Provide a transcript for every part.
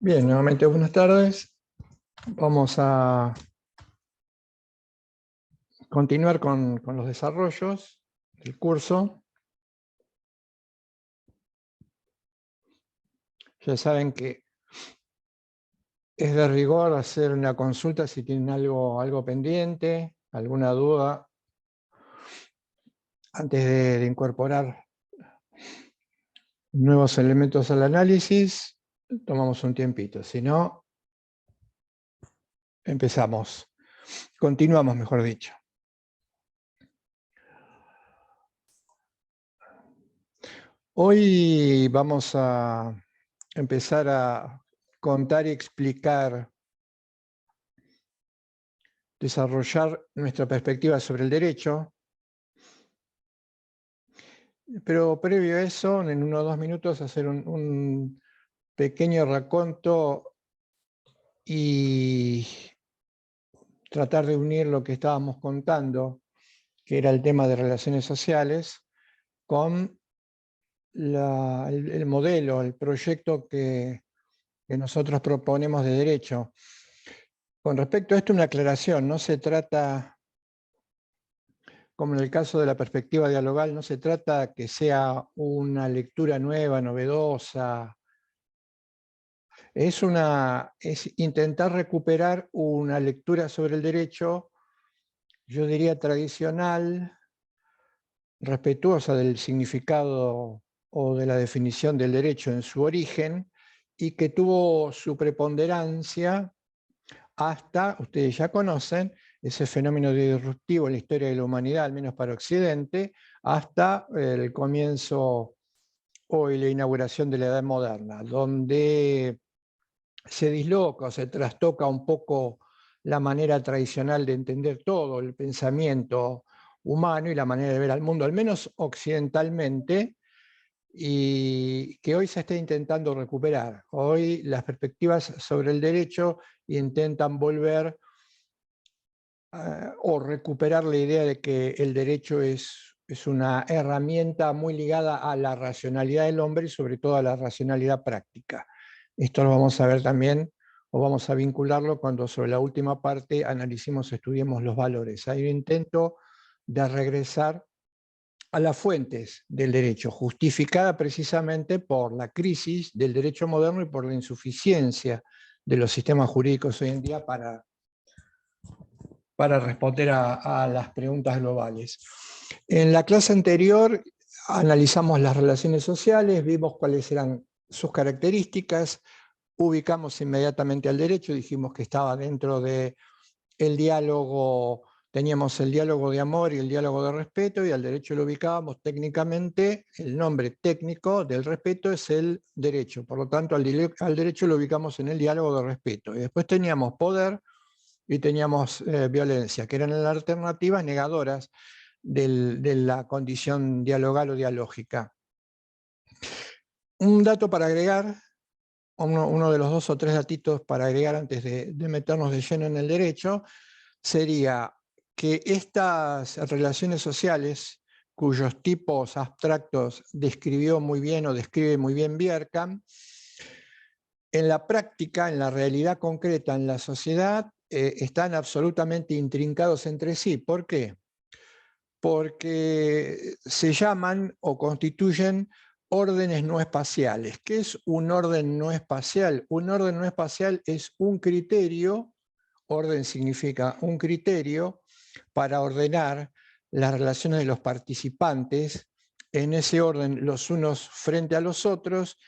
Bien, nuevamente buenas tardes. Vamos a continuar con los desarrollos del curso. Ya saben que es de rigor hacer una consulta si tienen algo pendiente, alguna duda, antes de incorporar nuevos elementos al análisis. Tomamos un tiempito, si no, empezamos. Continuamos, mejor dicho. Hoy vamos a empezar a contar y explicar, desarrollar nuestra perspectiva sobre el derecho, pero previo a eso, en 1 o 2 minutos, hacer un pequeño raconto y tratar de unir lo que estábamos contando, que era el tema de relaciones sociales, con el modelo, el proyecto que nosotros proponemos de derecho. Con respecto a esto, una aclaración: no se trata, como en el caso de la perspectiva dialogal, no se trata que sea una lectura nueva, novedosa. Es intentar recuperar una lectura sobre el derecho, yo diría tradicional, respetuosa del significado o de la definición del derecho en su origen, y que tuvo su preponderancia hasta, ustedes ya conocen, ese fenómeno disruptivo en la historia de la humanidad, al menos para Occidente, hasta el comienzo o la inauguración de la Edad Moderna, donde se disloca o se trastoca un poco la manera tradicional de entender todo, el pensamiento humano y la manera de ver al mundo, al menos occidentalmente, y que hoy se está intentando recuperar. Hoy las perspectivas sobre el derecho intentan volver o recuperar la idea de que el derecho es una herramienta muy ligada a la racionalidad del hombre y sobre todo a la racionalidad práctica. Esto lo vamos a ver también, o vamos a vincularlo cuando sobre la última parte analicemos, estudiemos los valores. Hay un intento de regresar a las fuentes del derecho, justificada precisamente por la crisis del derecho moderno y por la insuficiencia de los sistemas jurídicos hoy en día para responder a las preguntas globales. En la clase anterior analizamos las relaciones sociales, vimos cuáles eran sus características, ubicamos inmediatamente al derecho, dijimos que estaba dentro del diálogo, teníamos el diálogo de amor y el diálogo de respeto, y al derecho lo ubicábamos técnicamente, el nombre técnico del respeto es el derecho, por lo tanto al derecho lo ubicamos en el diálogo de respeto. Y después teníamos poder y teníamos violencia, que eran las alternativas negadoras de la condición dialogal o dialógica. Un dato para agregar, uno de los 2 o 3 datitos para agregar antes de meternos de lleno en el derecho, sería que estas relaciones sociales, cuyos tipos abstractos describió muy bien o describe muy bien Bjerkam, en la práctica, en la realidad concreta, en la sociedad, están absolutamente intrincados entre sí. ¿Por qué? Porque se llaman o constituyen órdenes no espaciales. ¿Qué es un orden no espacial? Un orden no espacial es un criterio, orden significa un criterio, para ordenar las relaciones de los participantes en ese orden, los unos frente a los otros,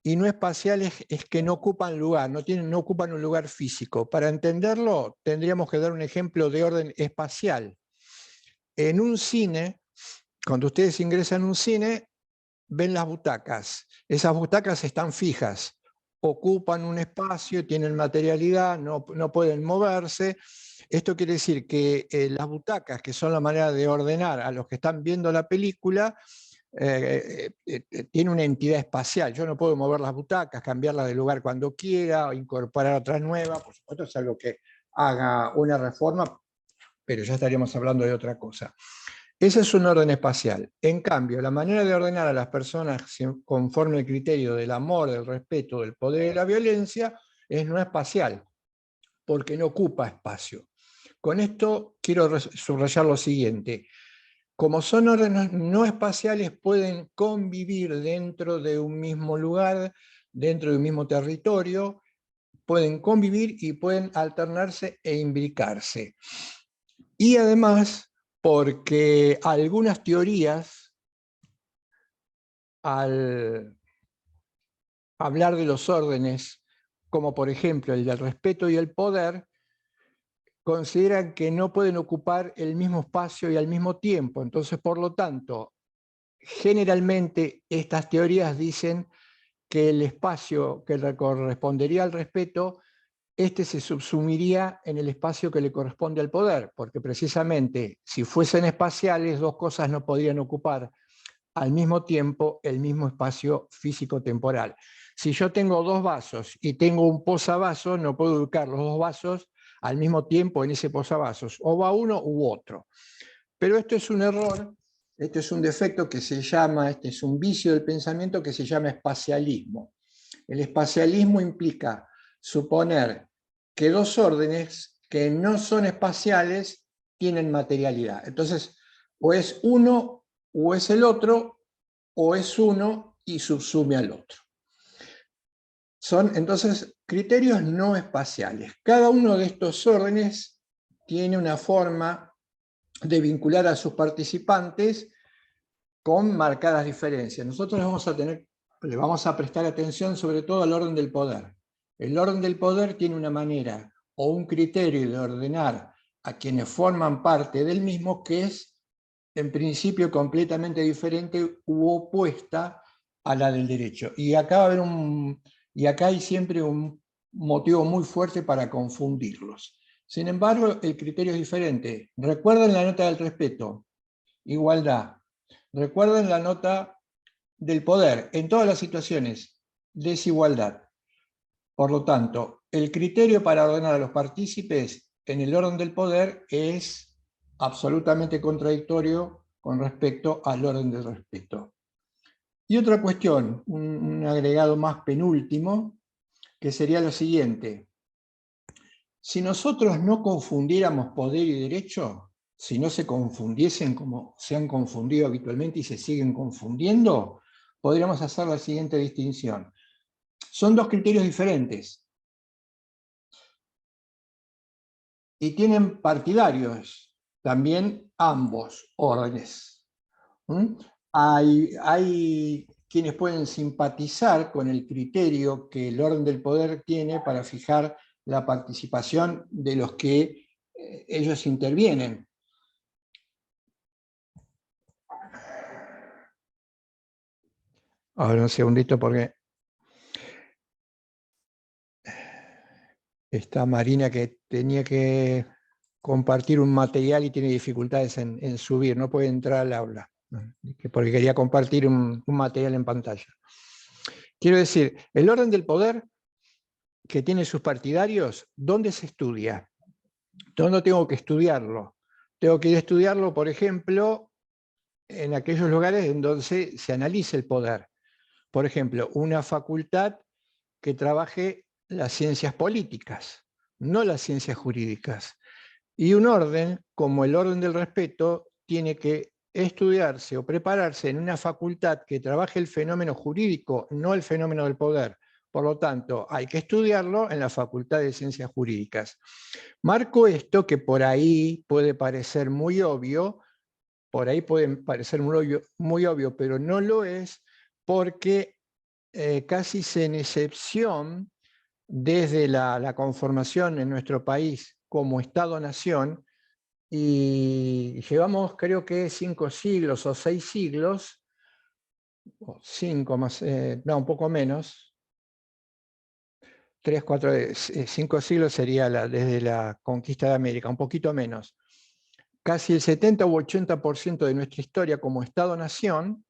y no espaciales es que no ocupan lugar, no ocupan un lugar físico. Para entenderlo, tendríamos que dar un ejemplo de orden espacial. En un cine, cuando ustedes ingresan a un cine, ven las butacas. Esas butacas están fijas, ocupan un espacio, tienen materialidad, no pueden moverse. Esto quiere decir que las butacas, que son la manera de ordenar a los que están viendo la película, tiene una entidad espacial. Yo no puedo mover las butacas, cambiarlas de lugar cuando quiera, o incorporar otras nuevas. Por supuesto, es algo que haga una reforma, pero ya estaríamos hablando de otra cosa. Ese es un orden espacial. En cambio, la manera de ordenar a las personas conforme al criterio del amor, del respeto, del poder y de la violencia es no espacial, porque no ocupa espacio. Con esto quiero subrayar lo siguiente. Como son órdenes no espaciales, pueden convivir dentro de un mismo lugar, dentro de un mismo territorio, pueden convivir y pueden alternarse e imbricarse. Y además, porque algunas teorías, al hablar de los órdenes, como por ejemplo el del respeto y el poder, consideran que no pueden ocupar el mismo espacio y al mismo tiempo. Entonces, por lo tanto, generalmente estas teorías dicen que el espacio que le correspondería al respeto, este se subsumiría en el espacio que le corresponde al poder, porque precisamente si fuesen espaciales, dos cosas no podrían ocupar al mismo tiempo el mismo espacio físico-temporal. Si yo tengo dos vasos y tengo un posavasos, no puedo ubicar los dos vasos al mismo tiempo en ese posavasos, o va uno u otro. Pero esto es un error, esto es un defecto que se llama, este es un vicio del pensamiento que se llama espacialismo. El espacialismo implica suponer que dos órdenes que no son espaciales tienen materialidad. Entonces, o es uno o es el otro, o es uno y subsume al otro. Son entonces criterios no espaciales. Cada uno de estos órdenes tiene una forma de vincular a sus participantes con marcadas diferencias. Nosotros le vamos a prestar atención sobre todo al orden del poder. El orden del poder tiene una manera o un criterio de ordenar a quienes forman parte del mismo que es en principio completamente diferente u opuesta a la del derecho. Y acá hay siempre un motivo muy fuerte para confundirlos. Sin embargo, el criterio es diferente. Recuerden la nota del respeto, igualdad. Recuerden la nota del poder, en todas las situaciones, desigualdad. Por lo tanto, el criterio para ordenar a los partícipes en el orden del poder es absolutamente contradictorio con respecto al orden del respeto. Y otra cuestión, un agregado más penúltimo, que sería lo siguiente. Si nosotros no confundiéramos poder y derecho, si no se confundiesen como se han confundido habitualmente y se siguen confundiendo, podríamos hacer la siguiente distinción. Son dos criterios diferentes y tienen partidarios también ambos órdenes. Hay quienes pueden simpatizar con el criterio que el orden del poder tiene para fijar la participación de los que ellos intervienen. Ahora un segundito porque está Marina que tenía que compartir un material y tiene dificultades en subir, no puede entrar al aula, porque quería compartir un material en pantalla. Quiero decir, el orden del poder que tiene sus partidarios, ¿dónde se estudia? ¿Dónde tengo que estudiarlo? Tengo que ir a estudiarlo, por ejemplo, en aquellos lugares en donde se analiza el poder. Por ejemplo, una facultad que trabaje las ciencias políticas, no las ciencias jurídicas. Y un orden, como el orden del respeto, tiene que estudiarse o prepararse en una facultad que trabaje el fenómeno jurídico, no el fenómeno del poder. Por lo tanto, hay que estudiarlo en la Facultad de Ciencias Jurídicas. Marco esto que por ahí puede parecer muy obvio, muy obvio, pero no lo es, porque casi sin excepción, desde la conformación en nuestro país como Estado-Nación, y llevamos creo que 5 siglos o 6 siglos, o 5 más, no, un poco menos, 3, 4, 5 siglos sería desde la conquista de América, un poquito menos. Casi el 70 u 80% de nuestra historia como Estado-Nación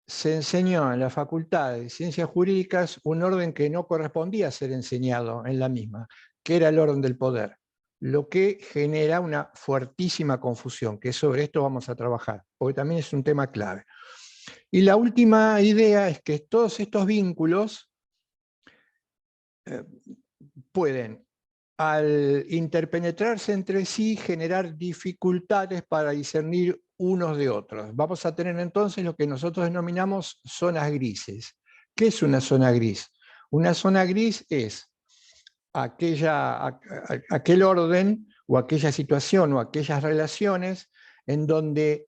se enseñó en la Facultad de Ciencias Jurídicas un orden que no correspondía a ser enseñado en la misma, que era el orden del poder. lo que genera una fuertísima confusión, que sobre esto vamos a trabajar, porque también es un tema clave. Y la última idea es que todos estos vínculos pueden, al interpenetrarse entre sí, generar dificultades para discernir unos de otros. Vamos a tener entonces lo que nosotros denominamos zonas grises. ¿Qué es una zona gris? Una zona gris es aquel orden o aquella situación o aquellas relaciones en donde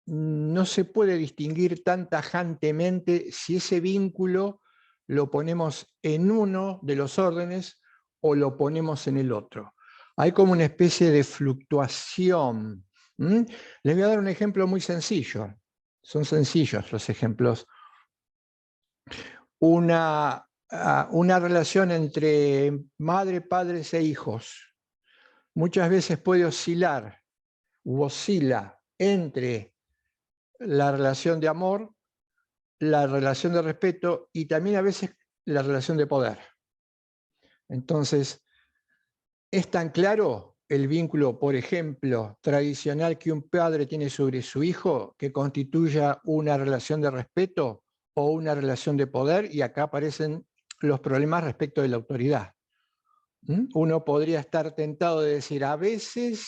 no se puede distinguir tan tajantemente si ese vínculo lo ponemos en uno de los órdenes o lo ponemos en el otro. Hay como una especie de fluctuación. Les voy a dar un ejemplo muy sencillo. Son sencillos los ejemplos. Una relación entre madre, padres e hijos muchas veces puede oscilar u oscila entre la relación de amor, la relación de respeto y también a veces la relación de poder. Entonces, es tan claro el vínculo, por ejemplo, tradicional que un padre tiene sobre su hijo que constituya una relación de respeto o una relación de poder, y acá aparecen los problemas respecto de la autoridad. Uno podría estar tentado de decir, a veces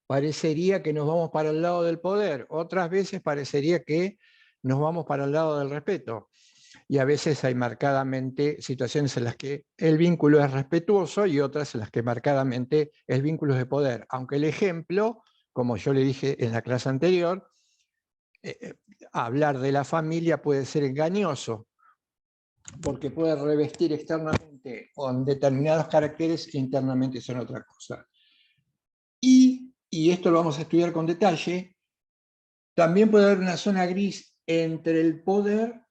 parecería que nos vamos para el lado del poder, otras veces parecería que nos vamos para el lado del respeto. Y a veces hay marcadamente situaciones en las que el vínculo es respetuoso y otras en las que marcadamente el vínculo es de poder. Aunque el ejemplo, como yo le dije en la clase anterior, hablar de la familia puede ser engañoso, porque puede revestir externamente con determinados caracteres e internamente son otra cosa. Y esto lo vamos a estudiar con detalle, también puede haber una zona gris entre el poder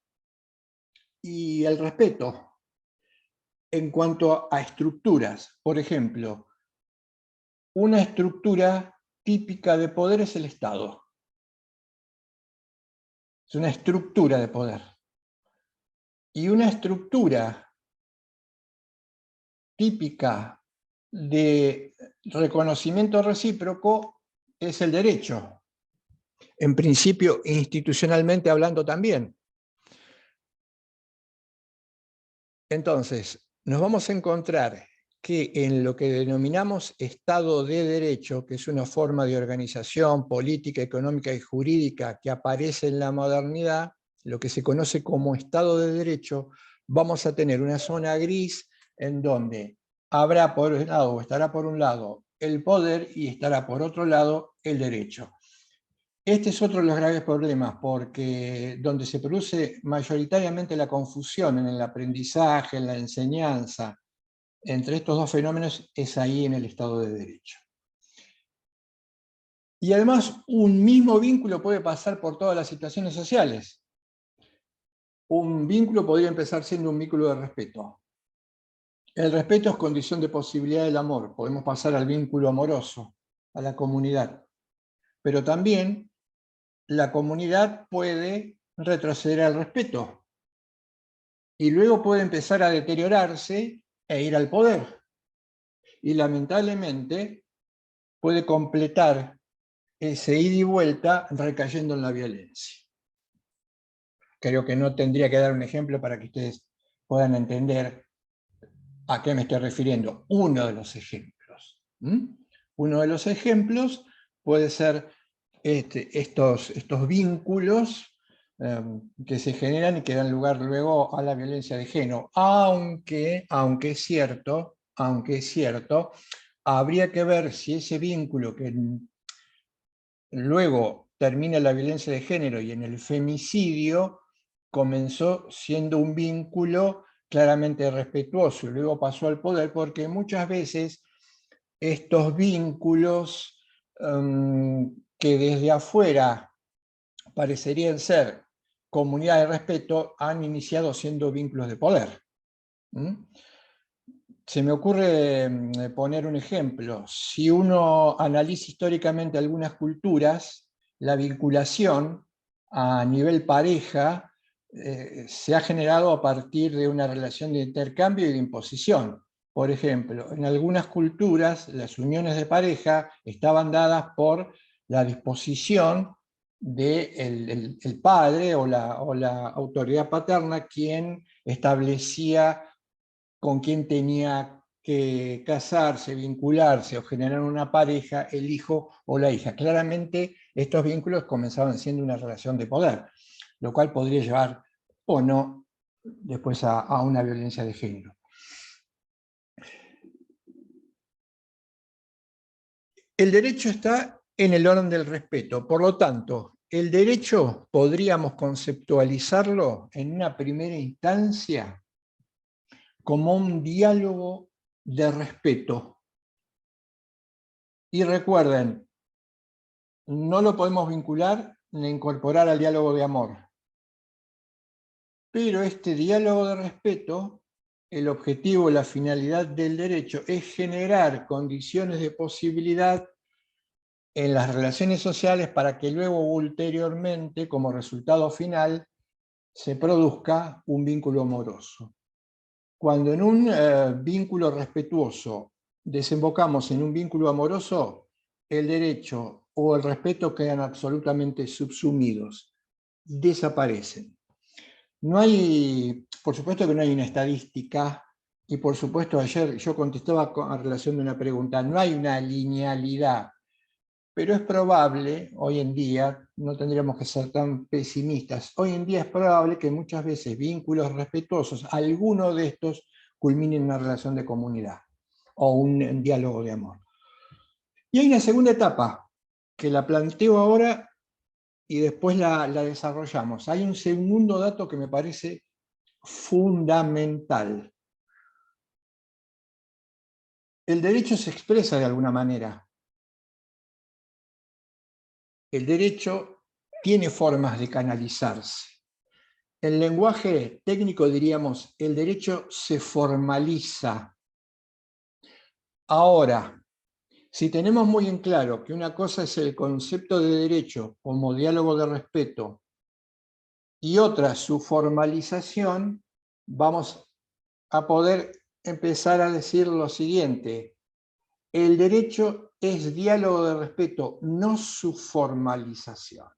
y el respeto en cuanto a estructuras. Por ejemplo, una estructura típica de poder es el Estado. Es una estructura de poder. Y una estructura típica de reconocimiento recíproco es el derecho. En principio, institucionalmente hablando también. Entonces, nos vamos a encontrar que en lo que denominamos Estado de Derecho, que es una forma de organización política, económica y jurídica que aparece en la modernidad, lo que se conoce como Estado de Derecho, vamos a tener una zona gris en donde habrá por un lado, o estará por un lado, el poder y estará por otro lado el derecho. Este es otro de los graves problemas, porque donde se produce mayoritariamente la confusión en el aprendizaje, en la enseñanza, entre estos dos fenómenos, es ahí en el Estado de Derecho. Y además, un mismo vínculo puede pasar por todas las situaciones sociales. Un vínculo podría empezar siendo un vínculo de respeto. El respeto es condición de posibilidad del amor. Podemos pasar al vínculo amoroso, a la comunidad. Pero también la comunidad puede retroceder al respeto y luego puede empezar a deteriorarse e ir al poder. Y lamentablemente puede completar ese ida y vuelta recayendo en la violencia. Creo que no tendría que dar un ejemplo para que ustedes puedan entender a qué me estoy refiriendo. Uno de los ejemplos. Uno de los ejemplos puede ser estos vínculos que se generan y que dan lugar luego a la violencia de género. Aunque es cierto, habría que ver si ese vínculo que luego termina en la violencia de género y en el femicidio comenzó siendo un vínculo claramente respetuoso y luego pasó al poder, porque muchas veces estos vínculos que desde afuera parecerían ser comunidad de respeto han iniciado siendo vínculos de poder. Se me ocurre poner un ejemplo. Si uno analiza históricamente algunas culturas, la vinculación a nivel pareja se ha generado a partir de una relación de intercambio y de imposición. Por ejemplo, en algunas culturas las uniones de pareja estaban dadas por la disposición del el padre o la autoridad paterna, quien establecía con quién tenía que casarse, vincularse o generar una pareja, el hijo o la hija. Claramente estos vínculos comenzaban siendo una relación de poder, lo cual podría llevar o no después a una violencia de género. El derecho está en el orden del respeto, por lo tanto, el derecho podríamos conceptualizarlo en una primera instancia como un diálogo de respeto. Y recuerden, no lo podemos vincular ni incorporar al diálogo de amor. Pero este diálogo de respeto, el objetivo, la finalidad del derecho es generar condiciones de posibilidad en las relaciones sociales para que luego ulteriormente, como resultado final, se produzca un vínculo amoroso. Cuando en un vínculo respetuoso desembocamos en un vínculo amoroso, el derecho o el respeto quedan absolutamente subsumidos, desaparecen. No hay, por supuesto que no hay una estadística, y por supuesto ayer yo contestaba en relación de una pregunta, no hay una linealidad, pero es probable, hoy en día, no tendríamos que ser tan pesimistas, hoy en día es probable que muchas veces vínculos respetuosos, alguno de estos culminen en una relación de comunidad o un diálogo de amor. Y hay una segunda etapa, que la planteo ahora y después la desarrollamos. Hay un segundo dato que me parece fundamental. El derecho se expresa de alguna manera. El derecho tiene formas de canalizarse. En lenguaje técnico diríamos, el derecho se formaliza. Ahora, si tenemos muy en claro que una cosa es el concepto de derecho como diálogo de respeto y otra su formalización, vamos a poder empezar a decir lo siguiente. El derecho es diálogo de respeto, no su formalización.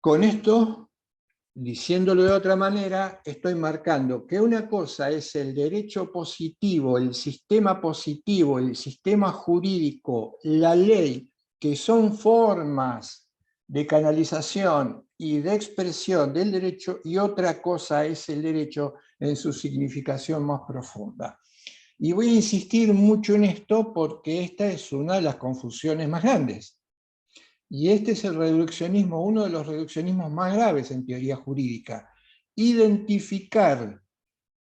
Con esto, diciéndolo de otra manera, estoy marcando que una cosa es el derecho positivo, el sistema jurídico, la ley, que son formas de canalización y de expresión del derecho, y otra cosa es el derecho en su significación más profunda. Y voy a insistir mucho en esto porque esta es una de las confusiones más grandes. Y este es el reduccionismo, uno de los reduccionismos más graves en teoría jurídica. Identificar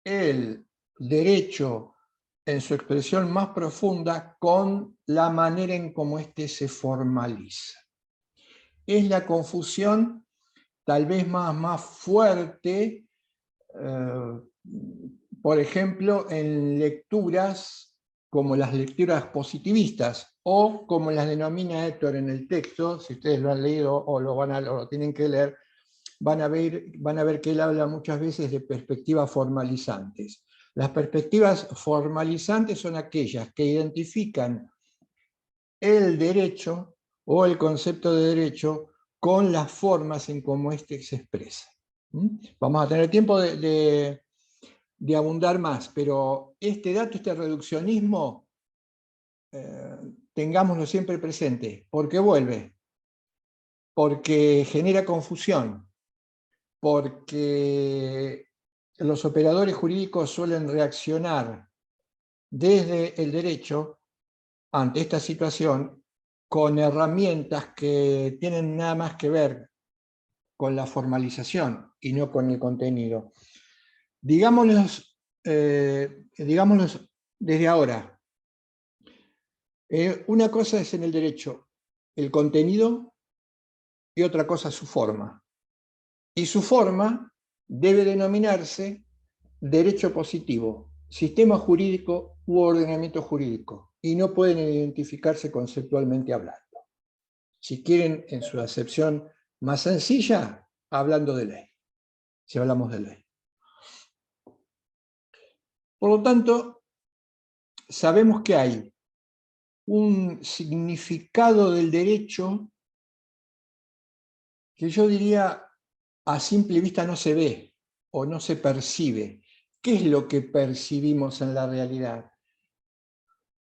el derecho en su expresión más profunda con la manera en cómo éste se formaliza. Es la confusión tal vez más fuerte, por ejemplo, en lecturas como las lecturas positivistas, o como las denomina Héctor en el texto, si ustedes lo han leído o lo tienen que leer, van a ver que él habla muchas veces de perspectivas formalizantes. Las perspectivas formalizantes son aquellas que identifican el derecho o el concepto de derecho con las formas en cómo éste se expresa. Vamos a tener tiempo de abundar más, pero este dato, este reduccionismo, tengámoslo siempre presente, porque vuelve, porque genera confusión, porque los operadores jurídicos suelen reaccionar desde el derecho ante esta situación con herramientas que tienen nada más que ver con la formalización y no con el contenido. Digámoslos desde ahora. Una cosa es en el derecho el contenido y otra cosa su forma. Y su forma debe denominarse derecho positivo, sistema jurídico u ordenamiento jurídico, y no pueden identificarse conceptualmente hablando. Si quieren, en su acepción más sencilla, hablando de ley, si hablamos de ley. Por lo tanto, sabemos que hay un significado del derecho que yo diría a simple vista no se ve o no se percibe. ¿Qué es lo que percibimos en la realidad?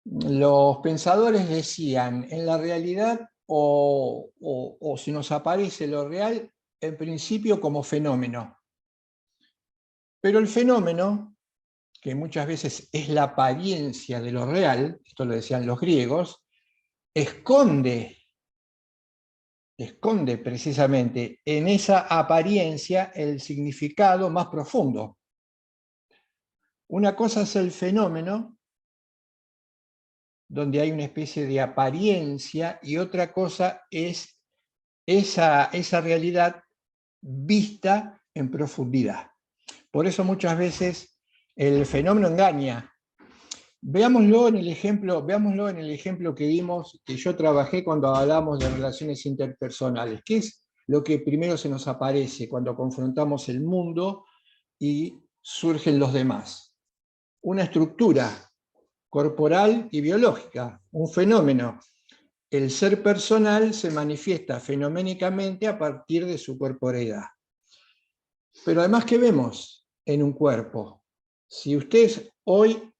Los pensadores decían, en la realidad o si nos aparece lo real, en principio como fenómeno. Pero el fenómeno, que muchas veces es la apariencia de lo real, esto lo decían los griegos, esconde precisamente en esa apariencia el significado más profundo. Una cosa es el fenómeno, donde hay una especie de apariencia, y otra cosa es esa realidad vista en profundidad. Por eso muchas veces el fenómeno engaña. Veámoslo en el ejemplo que vimos, que yo trabajé cuando hablamos de relaciones interpersonales. ¿Qué es lo que primero se nos aparece cuando confrontamos el mundo y surgen los demás? Una estructura corporal y biológica, un fenómeno. El ser personal se manifiesta fenoménicamente a partir de su corporeidad. Pero además, ¿qué vemos en un cuerpo? Si ustedes hoy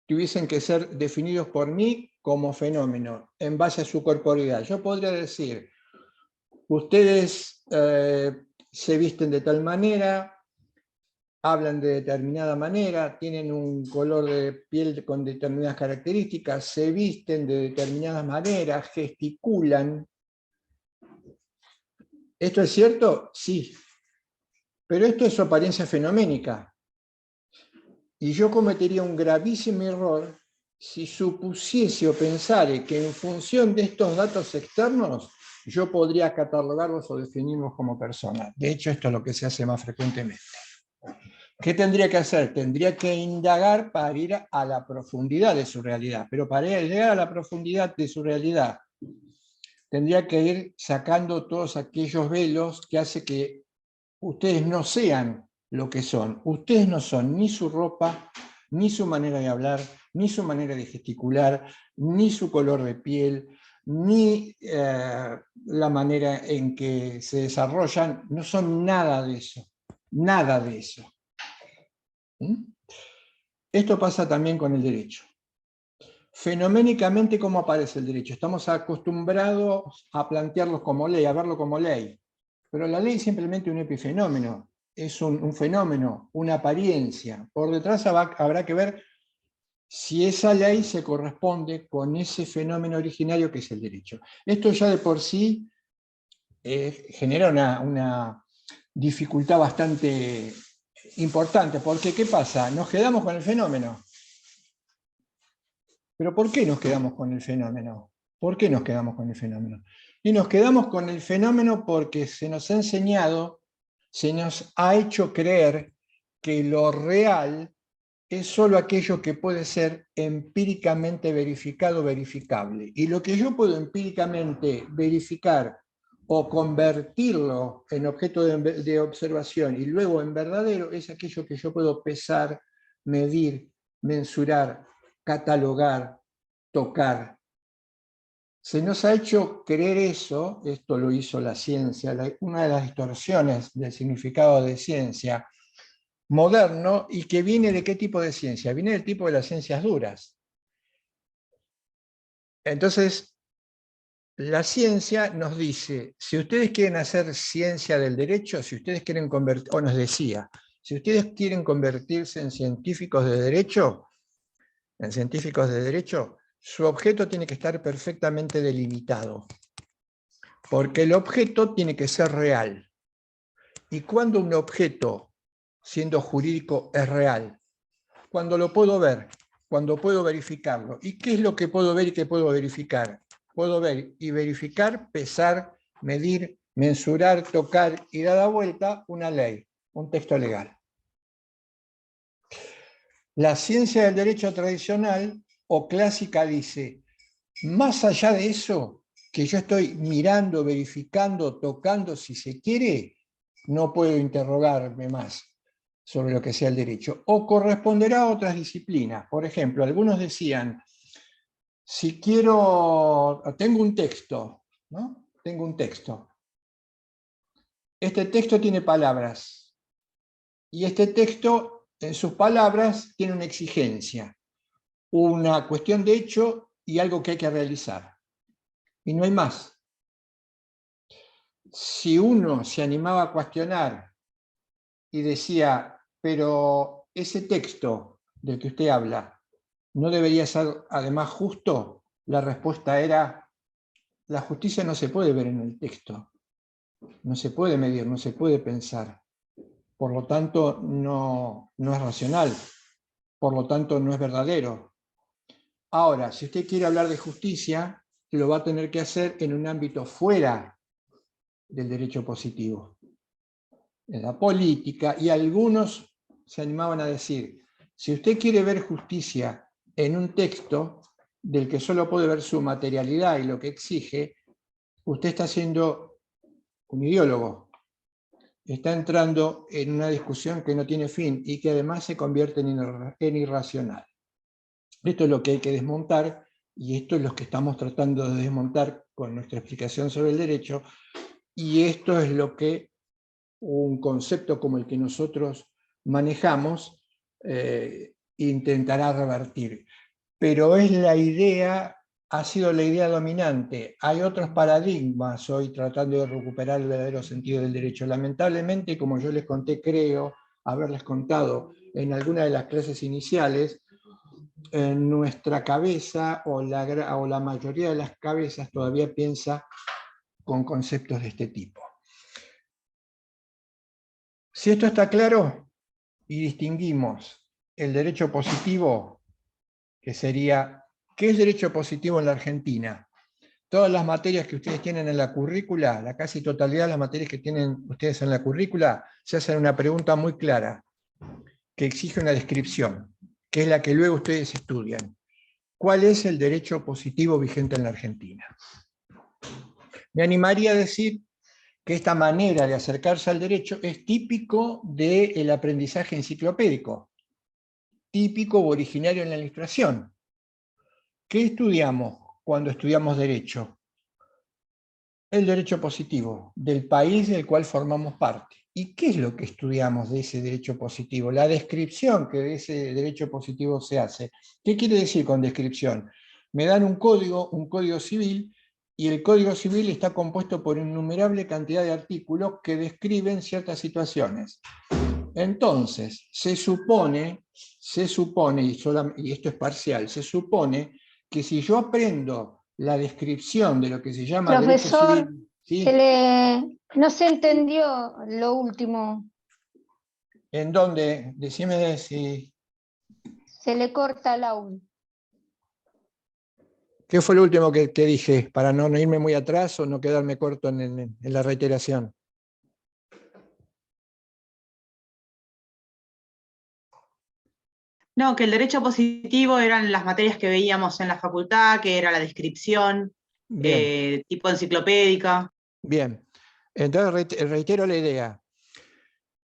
tuviesen que ser definidos por mí como fenómeno en base a su corporeidad, yo podría decir, ustedes se visten de tal manera, hablan de determinada manera, tienen un color de piel con determinadas características, se visten de determinadas maneras, gesticulan. ¿Esto es cierto? Sí. Pero esto es su apariencia fenoménica. Y yo cometería un gravísimo error si supusiese o pensare que en función de estos datos externos yo podría catalogarlos o definirlos como personas. De hecho, esto es lo que se hace más frecuentemente. ¿Qué tendría que hacer? Tendría que indagar para ir a la profundidad de su realidad. Pero para llegar a la profundidad de su realidad, tendría que ir sacando todos aquellos velos que hace que ustedes no sean lo que son. Ustedes no son ni su ropa, ni su manera de hablar, ni su manera de gesticular, ni su color de piel, ni la manera en que se desarrollan. No son nada de eso. Nada de eso. Esto pasa también con el derecho. Fenoménicamente, ¿cómo aparece el derecho? Estamos acostumbrados a plantearlo como ley, a verlo como ley. Pero la ley es simplemente un epifenómeno, es un fenómeno, una apariencia. Por detrás habrá que ver si esa ley se corresponde con ese fenómeno originario que es el derecho. Esto ya de por sí genera una dificultad bastante importante, porque ¿qué pasa? Nos quedamos con el fenómeno. ¿Pero por qué nos quedamos con el fenómeno? ¿Por qué nos quedamos con el fenómeno? Y nos quedamos con el fenómeno porque se nos ha enseñado, se nos ha hecho creer que lo real es solo aquello que puede ser empíricamente verificado, verificable. Y lo que yo puedo empíricamente verificar o convertirlo en objeto de observación y luego en verdadero es aquello que yo puedo pesar, medir, mensurar, catalogar, tocar. Se nos ha hecho creer eso, esto lo hizo la ciencia, una de las distorsiones del significado de ciencia moderno, y que viene de qué tipo de ciencia, viene del tipo de las ciencias duras. Entonces, la ciencia nos dice, si ustedes quieren hacer ciencia del derecho, si ustedes quieren convertir, o nos decía, si ustedes quieren convertirse en científicos de derecho, su objeto tiene que estar perfectamente delimitado, porque el objeto tiene que ser real. ¿Y cuando un objeto, siendo jurídico, es real? Cuando lo puedo ver, cuando puedo verificarlo. ¿Y qué es lo que puedo ver y qué puedo verificar? Puedo ver y verificar, pesar, medir, mensurar, tocar y dar la vuelta una ley, un texto legal. La ciencia del derecho tradicional o clásica dice, más allá de eso, que yo estoy mirando, verificando, tocando, si se quiere, no puedo interrogarme más. sobre lo que sea el derecho, o corresponderá a otras disciplinas. Por ejemplo, algunos decían, si tengo un texto, ¿no? Tengo un texto. Este texto tiene palabras, y este texto, en sus palabras, tiene una exigencia, una cuestión de hecho y algo que hay que realizar. Y no hay más. Si uno se animaba a cuestionar y decía, pero ese texto del que usted habla, ¿no debería ser además justo? La respuesta era, la justicia no se puede ver en el texto, no se puede medir, no se puede pensar. Por lo tanto, no es racional, por lo tanto, no es verdadero. Ahora, si usted quiere hablar de justicia, lo va a tener que hacer en un ámbito fuera del derecho positivo, en la política, y algunos se animaban a decir, si usted quiere ver justicia en un texto del que solo puede ver su materialidad y lo que exige, usted está siendo un ideólogo, está entrando en una discusión que no tiene fin y que además se convierte en irracional. Esto es lo que hay que desmontar, y esto es lo que estamos tratando de desmontar con nuestra explicación sobre el derecho, y esto es lo que un concepto como el que nosotros manejamos intentará revertir. Pero es la idea, ha sido la idea dominante. Hay otros paradigmas hoy tratando de recuperar el verdadero sentido del derecho. Lamentablemente, como yo les conté, creo haberles contado en alguna de las clases iniciales, en nuestra cabeza o la mayoría de las cabezas todavía piensa con conceptos de este tipo. Si esto está claro y distinguimos el derecho positivo, que sería, ¿qué es derecho positivo en la Argentina? Todas las materias que ustedes tienen en la currícula, la casi totalidad de las materias que tienen ustedes en la currícula, se hacen una pregunta muy clara, que exige una descripción, que es la que luego ustedes estudian. ¿Cuál es el derecho positivo vigente en la Argentina? Me animaría a decir que esta manera de acercarse al derecho es típico del aprendizaje enciclopédico, típico o originario en la Ilustración. ¿Qué estudiamos cuando estudiamos derecho? El derecho positivo del país del cual formamos parte. ¿Y qué es lo que estudiamos de ese derecho positivo? La descripción que de ese derecho positivo se hace. ¿Qué quiere decir con descripción? Me dan un código civil, y el código civil está compuesto por innumerable cantidad de artículos que describen ciertas situaciones. Entonces, se supone, y esto es parcial, se supone que si yo aprendo la descripción de lo que se llama derecho Profesor, civil, ¿sí? no se entendió lo último. ¿En dónde? Decime si... Se le corta el audio. ¿Qué fue lo último que dije? Para no irme muy atrás o no quedarme corto en la reiteración. No, que el derecho positivo eran las materias que veíamos en la facultad, que era la descripción, Bien, tipo enciclopédica. bien. Entonces reitero la idea.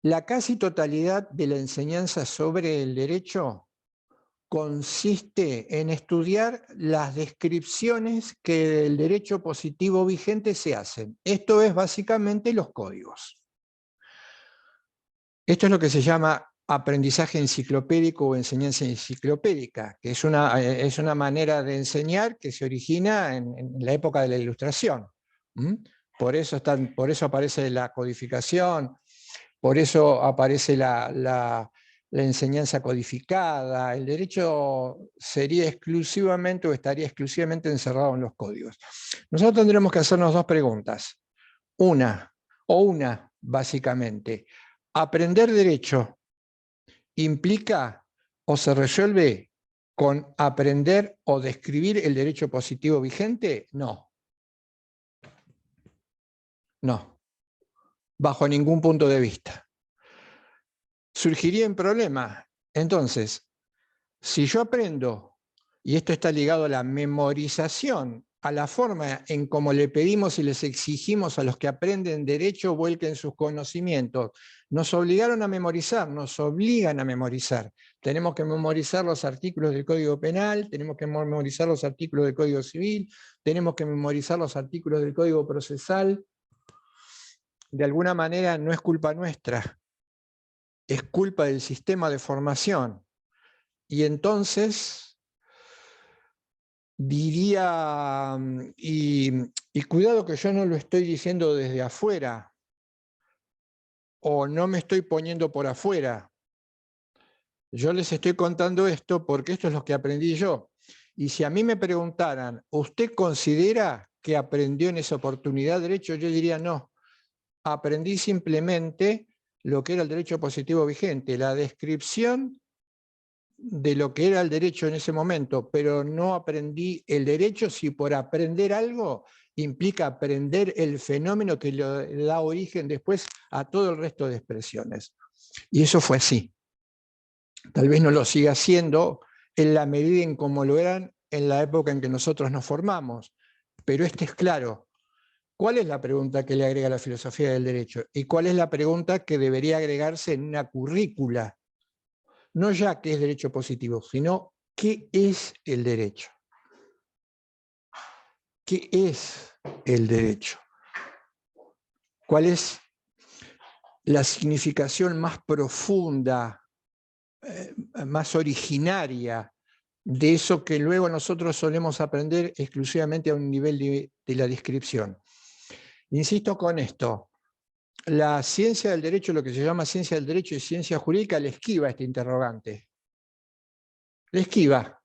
La casi totalidad de la enseñanza sobre el derecho consiste en estudiar las descripciones que del derecho positivo vigente se hacen. Esto es básicamente los códigos. Esto es lo que se llama aprendizaje enciclopédico o enseñanza enciclopédica, que es una manera de enseñar que se origina en la época de la Ilustración. Por eso aparece la codificación, por eso aparece la enseñanza codificada. El derecho sería exclusivamente o estaría exclusivamente encerrado en los códigos. Nosotros tendremos que hacernos dos preguntas. Una, básicamente. ¿Aprender derecho implica o se resuelve con aprender o describir el derecho positivo vigente? No. No. Bajo ningún punto de vista. Surgiría un problema. Entonces, si yo aprendo, y esto está ligado a la memorización a la forma en cómo le pedimos y les exigimos a los que aprenden derecho vuelquen sus conocimientos. Nos obligaron a memorizar, nos obligan a memorizar. Tenemos que memorizar los artículos del Código Penal, tenemos que memorizar los artículos del Código Civil, tenemos que memorizar los artículos del Código Procesal. De alguna manera no es culpa nuestra, es culpa del sistema de formación. Y entonces diría, y cuidado que yo no lo estoy diciendo desde afuera, o no me estoy poniendo por afuera. Yo les estoy contando esto porque esto es lo que aprendí yo. Y si a mí me preguntaran, ¿usted considera que aprendió en esa oportunidad derecho? Yo diría no. Aprendí simplemente lo que era el derecho positivo vigente, la descripción de lo que era el derecho en ese momento, pero no aprendí el derecho si por aprender algo implica aprender el fenómeno que le da origen después a todo el resto de expresiones. Y eso fue así. Tal vez no lo siga siendo en la medida en cómo lo eran en la época en que nosotros nos formamos, pero este es claro. ¿Cuál es la pregunta que le agrega la filosofía del derecho? ¿Y cuál es la pregunta que debería agregarse en una currícula? No ya qué es derecho positivo, sino qué es el derecho. ¿Qué es el derecho? ¿Cuál es la significación más profunda, más originaria de eso que luego nosotros solemos aprender exclusivamente a un nivel de la descripción? Insisto con esto. La ciencia del derecho, lo que se llama ciencia del derecho y ciencia jurídica, le esquiva este interrogante. Le esquiva.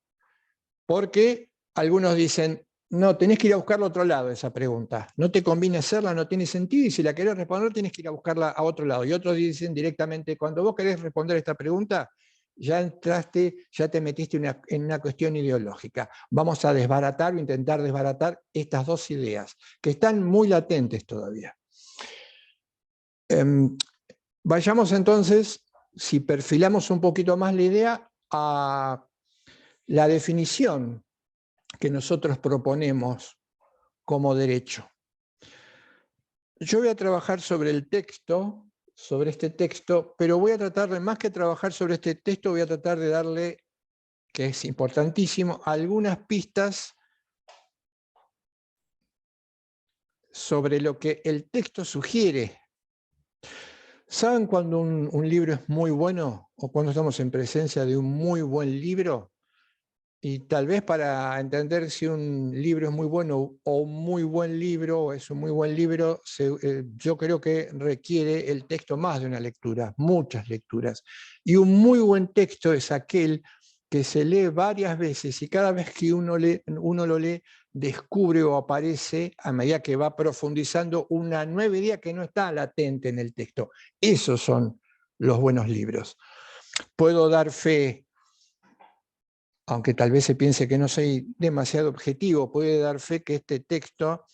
Porque algunos dicen, no, tenés que ir a buscarla a otro lado esa pregunta. No te conviene hacerla, no tiene sentido, y si la querés responder, tienes que ir a buscarla a otro lado. Y otros dicen directamente, cuando vos querés responder esta pregunta, ya entraste, ya te metiste en una cuestión ideológica. Vamos a desbaratar o intentar desbaratar estas dos ideas, que están muy latentes todavía. Vayamos entonces, si perfilamos un poquito más la idea, a la definición que nosotros proponemos como derecho. Yo voy a trabajar sobre el texto, sobre este texto, pero voy a tratar de, más que trabajar sobre este texto, voy a tratar de darle, que es importantísimo, algunas pistas sobre lo que el texto sugiere. ¿Saben cuando un libro es muy bueno o cuando estamos en presencia de un muy buen libro? Y tal vez para entender si un libro es muy bueno o un muy buen libro o es un muy buen libro, yo creo que requiere el texto más de una lectura, muchas lecturas. Y un muy buen texto es aquel que se lee varias veces y cada vez que uno lo lee, descubre o aparece, a medida que va profundizando, una nueva idea que no está latente en el texto. Esos son los buenos libros. Puedo dar fe, aunque tal vez se piense que no soy demasiado objetivo, puede dar fe que este texto,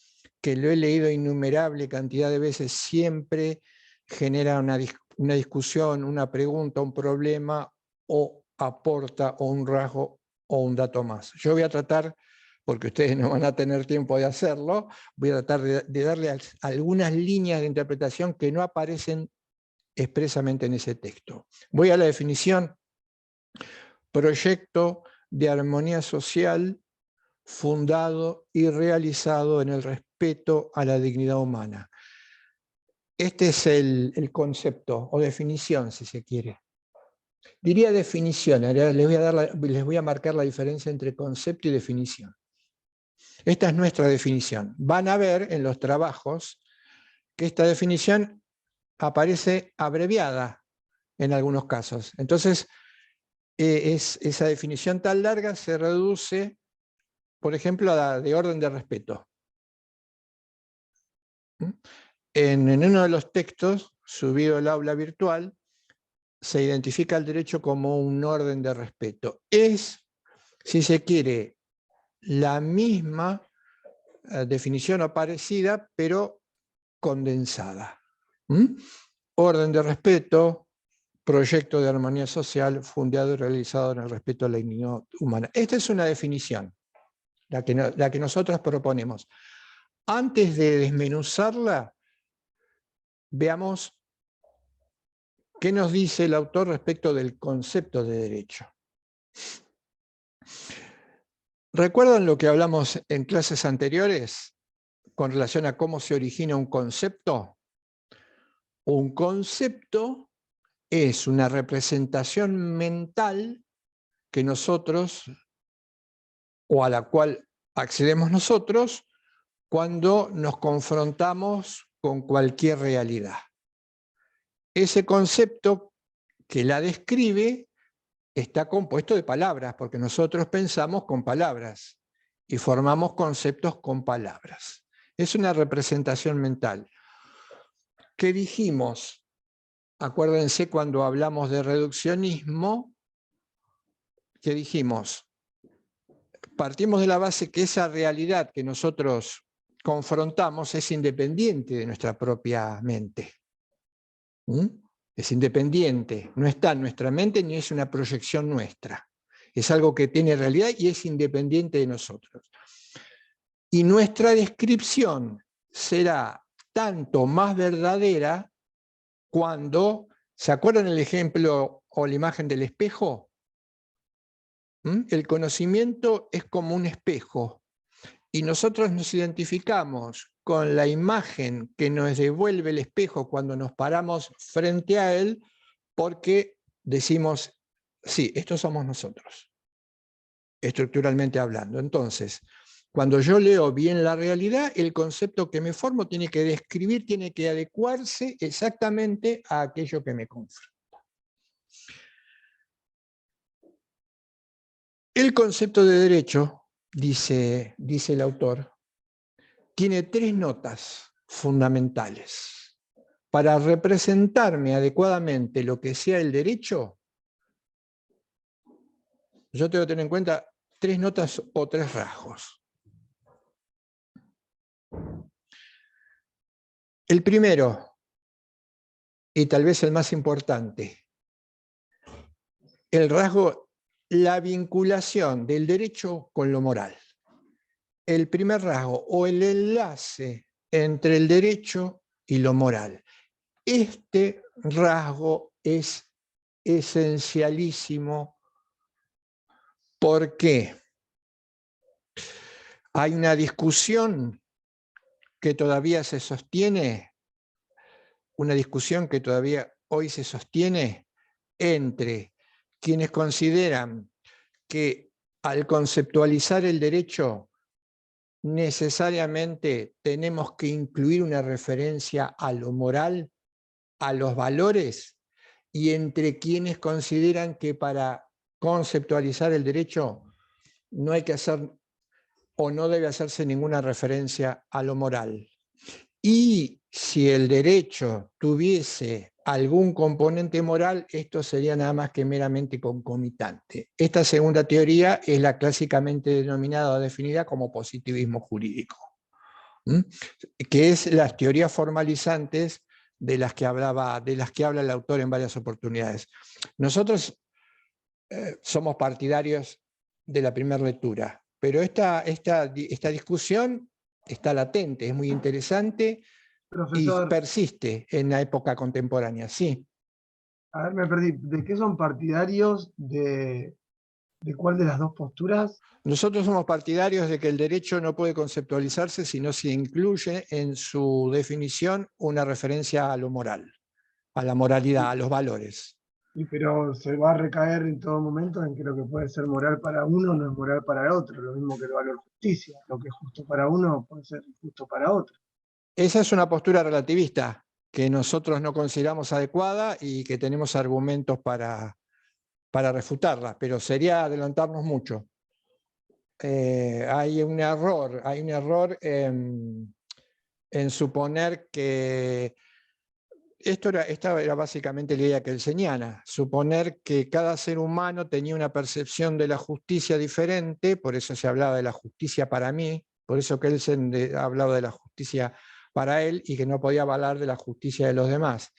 que lo he leído innumerable cantidad de veces, siempre genera una discusión, una pregunta, un problema, o aporta o un rasgo o un dato más. Yo voy a tratar, porque ustedes no van a tener tiempo de hacerlo, voy a tratar de darle algunas líneas de interpretación que no aparecen expresamente en ese texto. Voy a la definición: proyecto de armonía social fundado y realizado en el respeto a la dignidad humana. Este es el concepto o definición, si se quiere. Diría definición, les voy a marcar la diferencia entre concepto y definición. Esta es nuestra definición. Van a ver en los trabajos que esta definición aparece abreviada en algunos casos. Entonces, esa definición tan larga se reduce, por ejemplo, a la de orden de respeto. En uno de los textos, subido al aula virtual, se identifica el derecho como un orden de respeto. Es, si se quiere, la misma definición o parecida, pero condensada. Orden de respeto, proyecto de armonía social, fundado y realizado en el respeto a la dignidad humana. Esta es una definición. la que nosotros proponemos. Antes de desmenuzarla, veamos qué nos dice el autor respecto del concepto de derecho. ¿Recuerdan lo que hablamos en clases anteriores con relación a cómo se origina un concepto? Un concepto es una representación mental que nosotros, o a la cual accedemos nosotros, cuando nos confrontamos con cualquier realidad. Ese concepto que la describe está compuesto de palabras, porque nosotros pensamos con palabras y formamos conceptos con palabras. Es una representación mental. ¿Qué dijimos? Acuérdense cuando hablamos de reduccionismo, que dijimos, partimos de la base que esa realidad que nosotros confrontamos es independiente de nuestra propia mente. Es independiente, no está en nuestra mente ni es una proyección nuestra. Es algo que tiene realidad y es independiente de nosotros. Y nuestra descripción será tanto más verdadera cuando, ¿se acuerdan el ejemplo o la imagen del espejo? El conocimiento es como un espejo y nosotros nos identificamos con la imagen que nos devuelve el espejo cuando nos paramos frente a él, porque decimos, sí, estos somos nosotros, estructuralmente hablando. Entonces, cuando yo leo bien la realidad, el concepto que me formo tiene que describir, tiene que adecuarse exactamente a aquello que me confronta. El concepto de derecho, dice el autor, tiene 3 notas fundamentales. Para representarme adecuadamente lo que sea el derecho, yo tengo que tener en cuenta 3 notas o 3 rasgos. El primero, y tal vez el más importante, el rasgo, la vinculación del derecho con lo moral. El primer rasgo o el enlace entre el derecho y lo moral. Este rasgo es esencialísimo porque hay una discusión que todavía se sostiene, una discusión que todavía hoy se sostiene entre quienes consideran que al conceptualizar el derecho necesariamente tenemos que incluir una referencia a lo moral, a los valores, y entre quienes consideran que para conceptualizar el derecho no hay que hacer o no debe hacerse ninguna referencia a lo moral. Y si el derecho tuviese algún componente moral, esto sería nada más que meramente concomitante. Esta segunda teoría es la clásicamente denominada o definida como positivismo jurídico, que es las teorías formalizantes de las que habla el autor en varias oportunidades. Nosotros somos partidarios de la primera lectura, pero esta discusión está latente, es muy interesante. Profesor, y persiste en la época contemporánea, sí. a ver, me perdí. ¿De qué son partidarios? ¿De cuál de las dos posturas? Nosotros somos partidarios de que el derecho no puede conceptualizarse si no se incluye en su definición una referencia a lo moral, a la moralidad, a los valores. Pero se va a recaer en todo momento en que lo que puede ser moral para uno no es moral para el otro, lo mismo que el valor justicia. Lo que es justo para uno puede ser injusto para otro. Esa es una postura relativista que nosotros no consideramos adecuada y que tenemos argumentos para refutarla, pero sería adelantarnos mucho. Hay un error en suponer que esta era básicamente la idea kelseniana, suponer que cada ser humano tenía una percepción de la justicia diferente, por eso se hablaba de la justicia para mí, por eso Kelsen hablaba de la justicia para él y que no podía hablar de la justicia de los demás.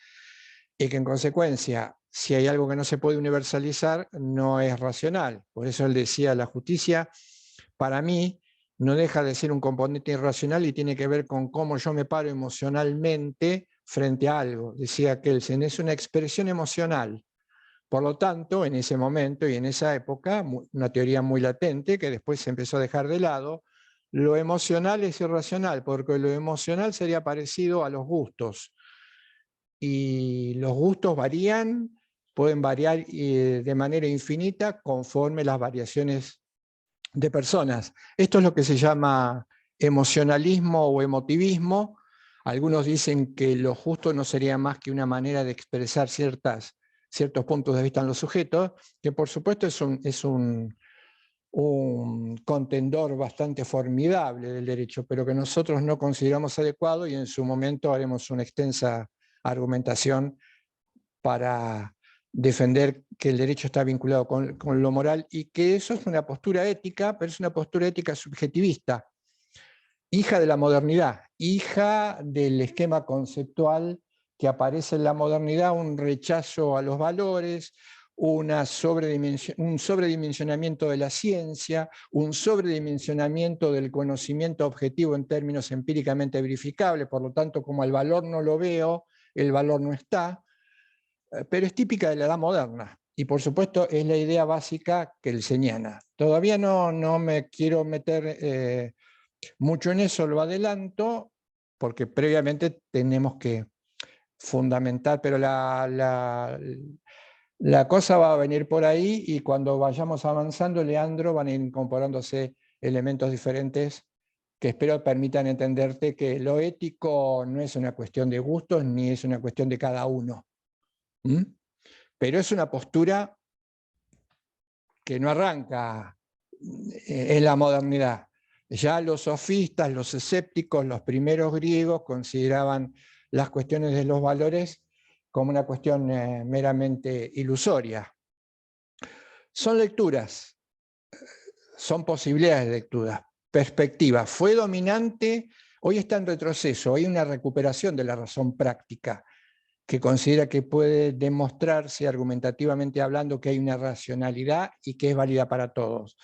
Y que en consecuencia, si hay algo que no se puede universalizar, no es racional. Por eso él decía, la justicia para mí no deja de ser un componente irracional y tiene que ver con cómo yo me paro emocionalmente frente a algo. Decía Kelsen, es una expresión emocional. Por lo tanto, en ese momento y en esa época, una teoría muy latente que después se empezó a dejar de lado, lo emocional es irracional, porque lo emocional sería parecido a los gustos. Y los gustos varían, pueden variar de manera infinita conforme las variaciones de personas. Esto es lo que se llama emocionalismo o emotivismo. Algunos dicen que lo justo no sería más que una manera de expresar ciertos puntos de vista en los sujetos, que por supuesto es un contendor bastante formidable del derecho, pero que nosotros no consideramos adecuado, y en su momento haremos una extensa argumentación para defender que el derecho está vinculado con lo moral, y que eso es una postura ética, pero es una postura ética subjetivista, hija de la modernidad, hija del esquema conceptual que aparece en la modernidad, un rechazo a los valores, un sobredimensionamiento de la ciencia, un sobredimensionamiento del conocimiento objetivo en términos empíricamente verificables, por lo tanto, como el valor no lo veo, el valor no está, pero es típica de la edad moderna. Y por supuesto es la idea básica kelseniana. Todavía no me quiero meter mucho en eso, lo adelanto, porque previamente tenemos que fundamentar, pero la cosa va a venir por ahí, y cuando vayamos avanzando, Leandro, van a ir incorporándose elementos diferentes que espero permitan entenderte que lo ético no es una cuestión de gustos ni es una cuestión de cada uno. Pero es una postura que no arranca en la modernidad. Ya los sofistas, los escépticos, los primeros griegos consideraban las cuestiones de los valores como una cuestión meramente ilusoria. Son lecturas, son posibilidades de lectura, perspectiva. Fue dominante, hoy está en retroceso, hay una recuperación de la razón práctica, que considera que puede demostrarse argumentativamente hablando que hay una racionalidad y que es válida para todos.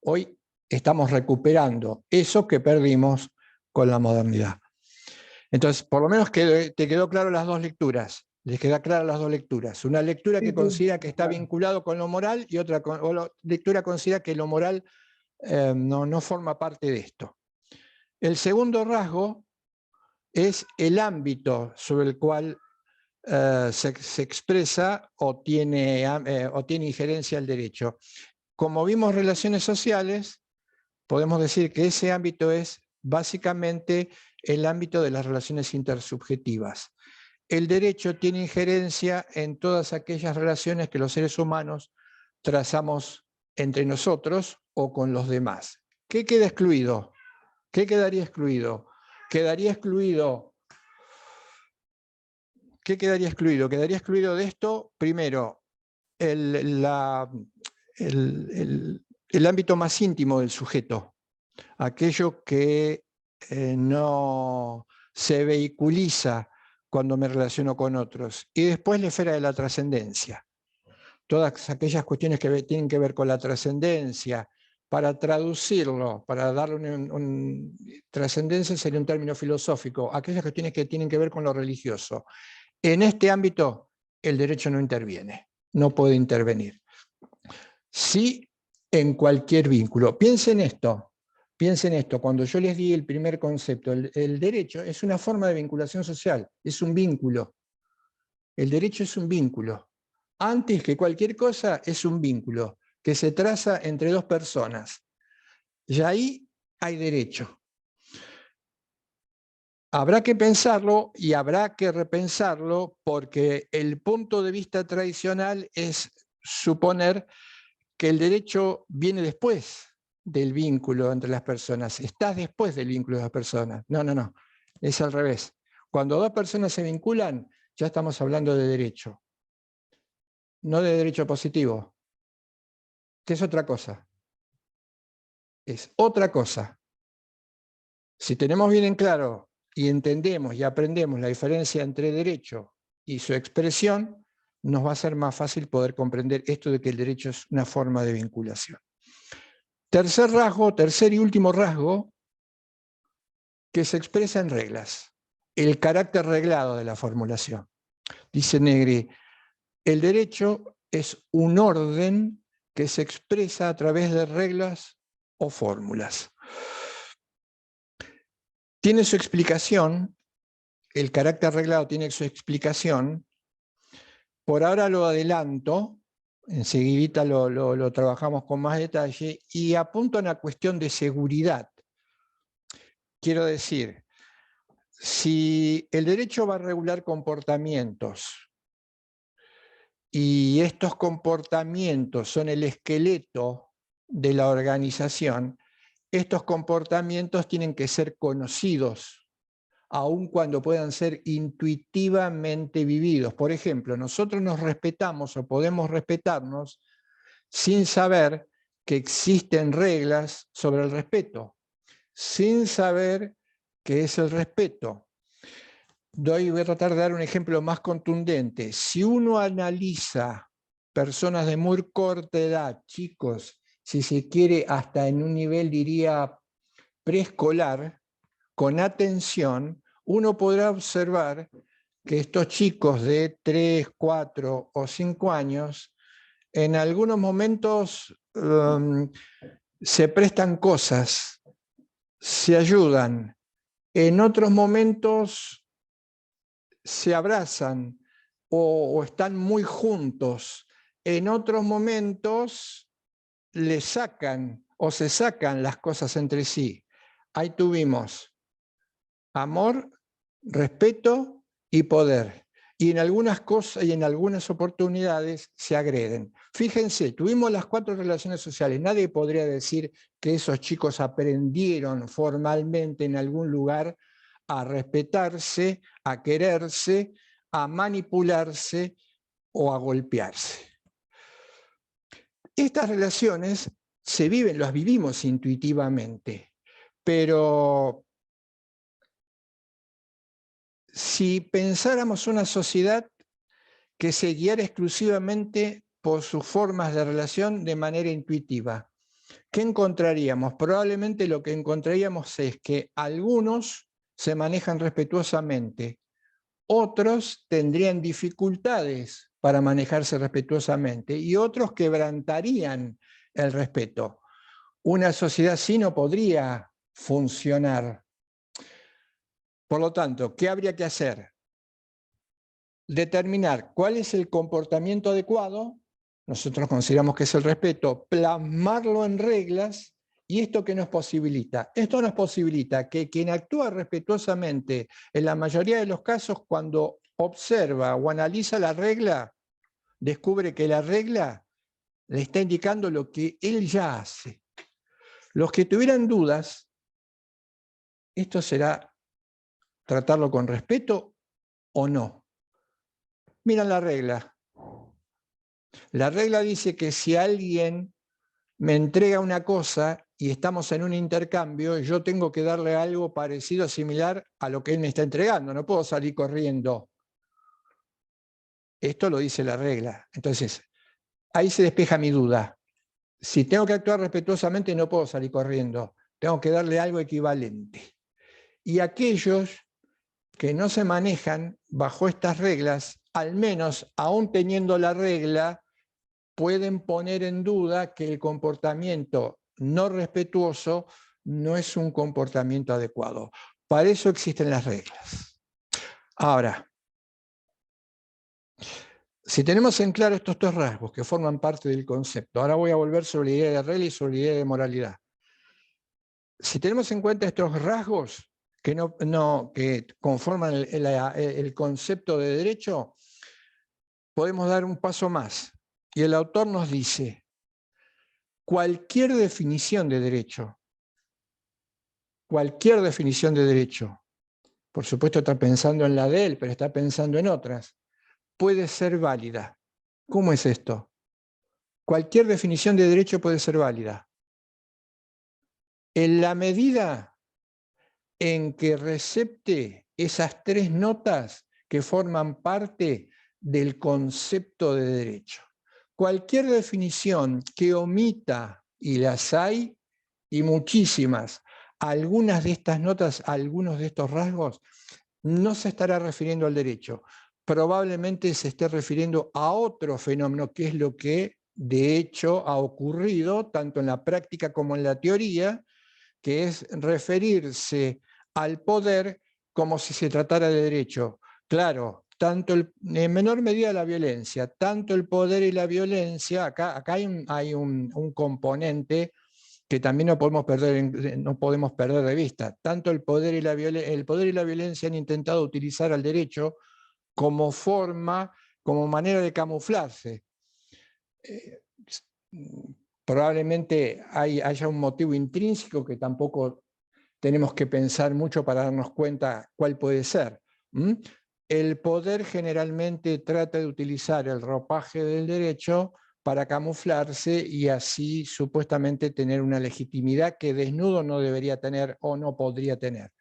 Hoy estamos recuperando eso que perdimos con la modernidad. Entonces, por lo menos te quedó claro las dos lecturas. Les queda claras las dos lecturas. Una lectura que considera que está vinculado con lo moral, y otra lectura considera que lo moral no forma parte de esto. El segundo rasgo es el ámbito sobre el cual se expresa o tiene injerencia el derecho. Como vimos relaciones sociales, podemos decir que ese ámbito es básicamente el ámbito de las relaciones intersubjetivas. El derecho tiene injerencia en todas aquellas relaciones que los seres humanos trazamos entre nosotros o con los demás. ¿Qué queda excluido? ¿Qué quedaría excluido? Quedaría excluido. ¿Qué quedaría excluido? Quedaría excluido de esto, primero, el ámbito más íntimo del sujeto, aquello que no se vehiculiza cuando me relaciono con otros, y después la esfera de la trascendencia. Todas aquellas cuestiones que tienen que ver con la trascendencia, para traducirlo, para darle trascendencia sería un término filosófico, aquellas cuestiones que tienen que ver con lo religioso. En este ámbito, el derecho no interviene, no puede intervenir. Sí, en cualquier vínculo. Piensen esto, cuando yo les di el primer concepto, el derecho es una forma de vinculación social, es un vínculo. El derecho es un vínculo. Antes que cualquier cosa, es un vínculo que se traza entre dos personas. Y ahí hay derecho. Habrá que pensarlo y habrá que repensarlo, porque el punto de vista tradicional es suponer que el derecho viene después del vínculo entre las personas, está después del vínculo de las personas. No, es al revés. Cuando dos personas se vinculan, ya estamos hablando de derecho, no de derecho positivo, que es otra cosa. Es otra cosa. Si tenemos bien en claro y entendemos y aprendemos la diferencia entre derecho y su expresión, nos va a ser más fácil poder comprender esto de que el derecho es una forma de vinculación. Tercer rasgo, tercer y último rasgo, que se expresa en reglas, el carácter reglado de la formulación. Dice Negri, el derecho es un orden que se expresa a través de reglas o fórmulas. Tiene su explicación, el carácter reglado tiene su explicación. Por ahora lo adelanto, enseguida lo trabajamos con más detalle, y apunto a una cuestión de seguridad. Quiero decir, si el derecho va a regular comportamientos y estos comportamientos son el esqueleto de la organización, estos comportamientos tienen que ser conocidos, aun cuando puedan ser intuitivamente vividos. Por ejemplo, nosotros nos respetamos o podemos respetarnos sin saber que existen reglas sobre el respeto, sin saber qué es el respeto. Voy a tratar de dar un ejemplo más contundente. Si uno analiza personas de muy corta edad, chicos, si se quiere hasta en un nivel, diría, preescolar, con atención, uno podrá observar que estos chicos de 3, 4 o 5 años, en algunos momentos se prestan cosas, se ayudan, en otros momentos se abrazan o están muy juntos, en otros momentos le sacan o se sacan las cosas entre sí. Ahí tuvimos amor, respeto y poder. Y en algunas cosas y en algunas oportunidades se agreden. Fíjense, tuvimos las 4 relaciones sociales. Nadie podría decir que esos chicos aprendieron formalmente en algún lugar a respetarse, a quererse, a manipularse o a golpearse. Estas relaciones se viven, las vivimos intuitivamente, pero si pensáramos una sociedad que se guiara exclusivamente por sus formas de relación de manera intuitiva, ¿qué encontraríamos? Probablemente lo que encontraríamos es que algunos se manejan respetuosamente, otros tendrían dificultades para manejarse respetuosamente y otros quebrantarían el respeto. Una sociedad así no podría funcionar. Por lo tanto, ¿qué habría que hacer? Determinar cuál es el comportamiento adecuado, nosotros consideramos que es el respeto, plasmarlo en reglas, y ¿esto qué nos posibilita? Esto nos posibilita que quien actúa respetuosamente, en la mayoría de los casos, cuando observa o analiza la regla, descubre que la regla le está indicando lo que él ya hace. Los que tuvieran dudas, esto será tratarlo con respeto o no. Miran la regla. La regla dice que si alguien me entrega una cosa y estamos en un intercambio, yo tengo que darle algo parecido, similar a lo que él me está entregando. No puedo salir corriendo. Esto lo dice la regla. Entonces, ahí se despeja mi duda. Si tengo que actuar respetuosamente, no puedo salir corriendo. Tengo que darle algo equivalente. Y aquellos que no se manejan bajo estas reglas, al menos aún teniendo la regla, pueden poner en duda que el comportamiento no respetuoso no es un comportamiento adecuado. Para eso existen las reglas. Ahora, si tenemos en claro estos 2 rasgos que forman parte del concepto, ahora voy a volver sobre la idea de regla y sobre la idea de moralidad. Si tenemos en cuenta estos rasgos que conforman el concepto de derecho, podemos dar un paso más. Y el autor nos dice, cualquier definición de derecho, por supuesto está pensando en la de él, pero está pensando en otras, puede ser válida. ¿Cómo es esto? Cualquier definición de derecho puede ser válida. En la medida en que recepte esas 3 notas que forman parte del concepto de derecho. Cualquier definición que omita, y las hay, y muchísimas, algunas de estas notas, algunos de estos rasgos, no se estará refiriendo al derecho. Probablemente se esté refiriendo a otro fenómeno, que es lo que de hecho ha ocurrido tanto en la práctica como en la teoría, que es referirse al poder como si se tratara de derecho. Claro, tanto en menor medida la violencia, tanto el poder y la violencia, acá hay un componente que también no podemos perder de vista. Tanto el poder y la violencia han intentado utilizar al derecho como forma, como manera de camuflarse. Probablemente haya un motivo intrínseco que tampoco tenemos que pensar mucho para darnos cuenta cuál puede ser. El poder generalmente trata de utilizar el ropaje del derecho para camuflarse y así supuestamente tener una legitimidad que desnudo no debería tener o no podría tener.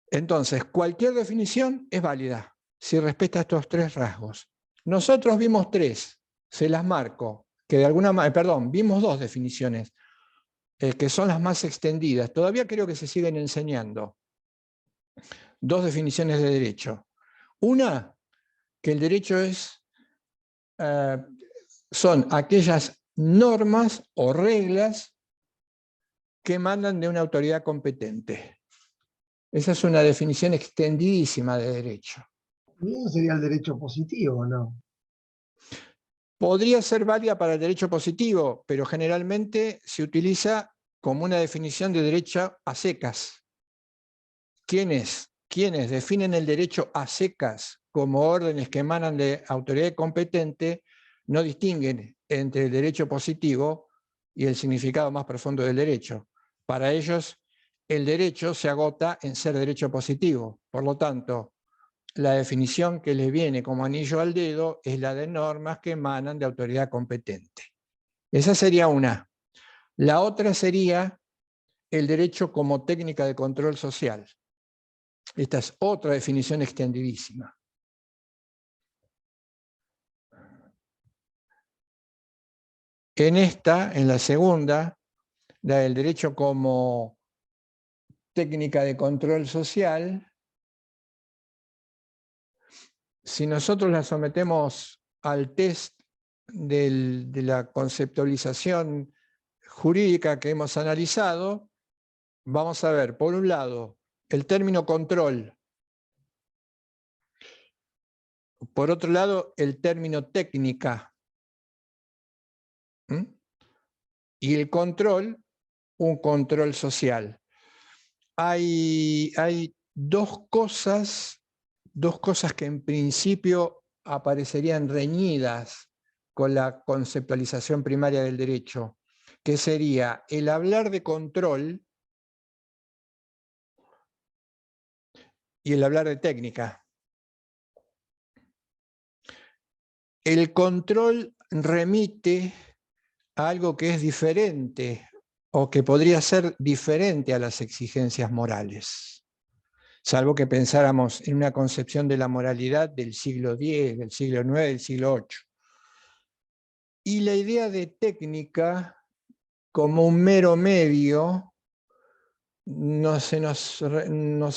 Entonces, cualquier definición es válida si respeta estos tres rasgos. Nosotros vimos tres, se las marco, que de alguna manera, vimos dos definiciones, que son las más extendidas. Todavía creo que se siguen enseñando. Dos definiciones de derecho. Una, que el derecho son aquellas normas o reglas que emanan de una autoridad competente. Esa es una definición extendidísima de derecho. Y eso sería el derecho positivo, ¿no? Podría ser válida para el derecho positivo, pero generalmente se utiliza como una definición de derecho a secas. ¿Quiénes definen el derecho a secas como órdenes que emanan de autoridad competente no distinguen entre el derecho positivo y el significado más profundo del derecho? Para ellos, el derecho se agota en ser derecho positivo. Por lo tanto, la definición que les viene como anillo al dedo es la de normas que emanan de autoridad competente. Esa sería una. La otra sería el derecho como técnica de control social. Esta es otra definición extendidísima. En la segunda, la del derecho como técnica de control social, si nosotros la sometemos al test de la conceptualización jurídica que hemos analizado, vamos a ver, por un lado, el término control. Por otro lado, el término técnica. Y el control, un control social. Hay dos cosas que en principio aparecerían reñidas con la conceptualización primaria del derecho, que sería el hablar de control y el hablar de técnica. El control remite a algo que es diferente o que podría ser diferente a las exigencias morales, salvo que pensáramos en una concepción de la moralidad del siglo X, del siglo IX, del siglo VIII. Y la idea de técnica como un mero medio nos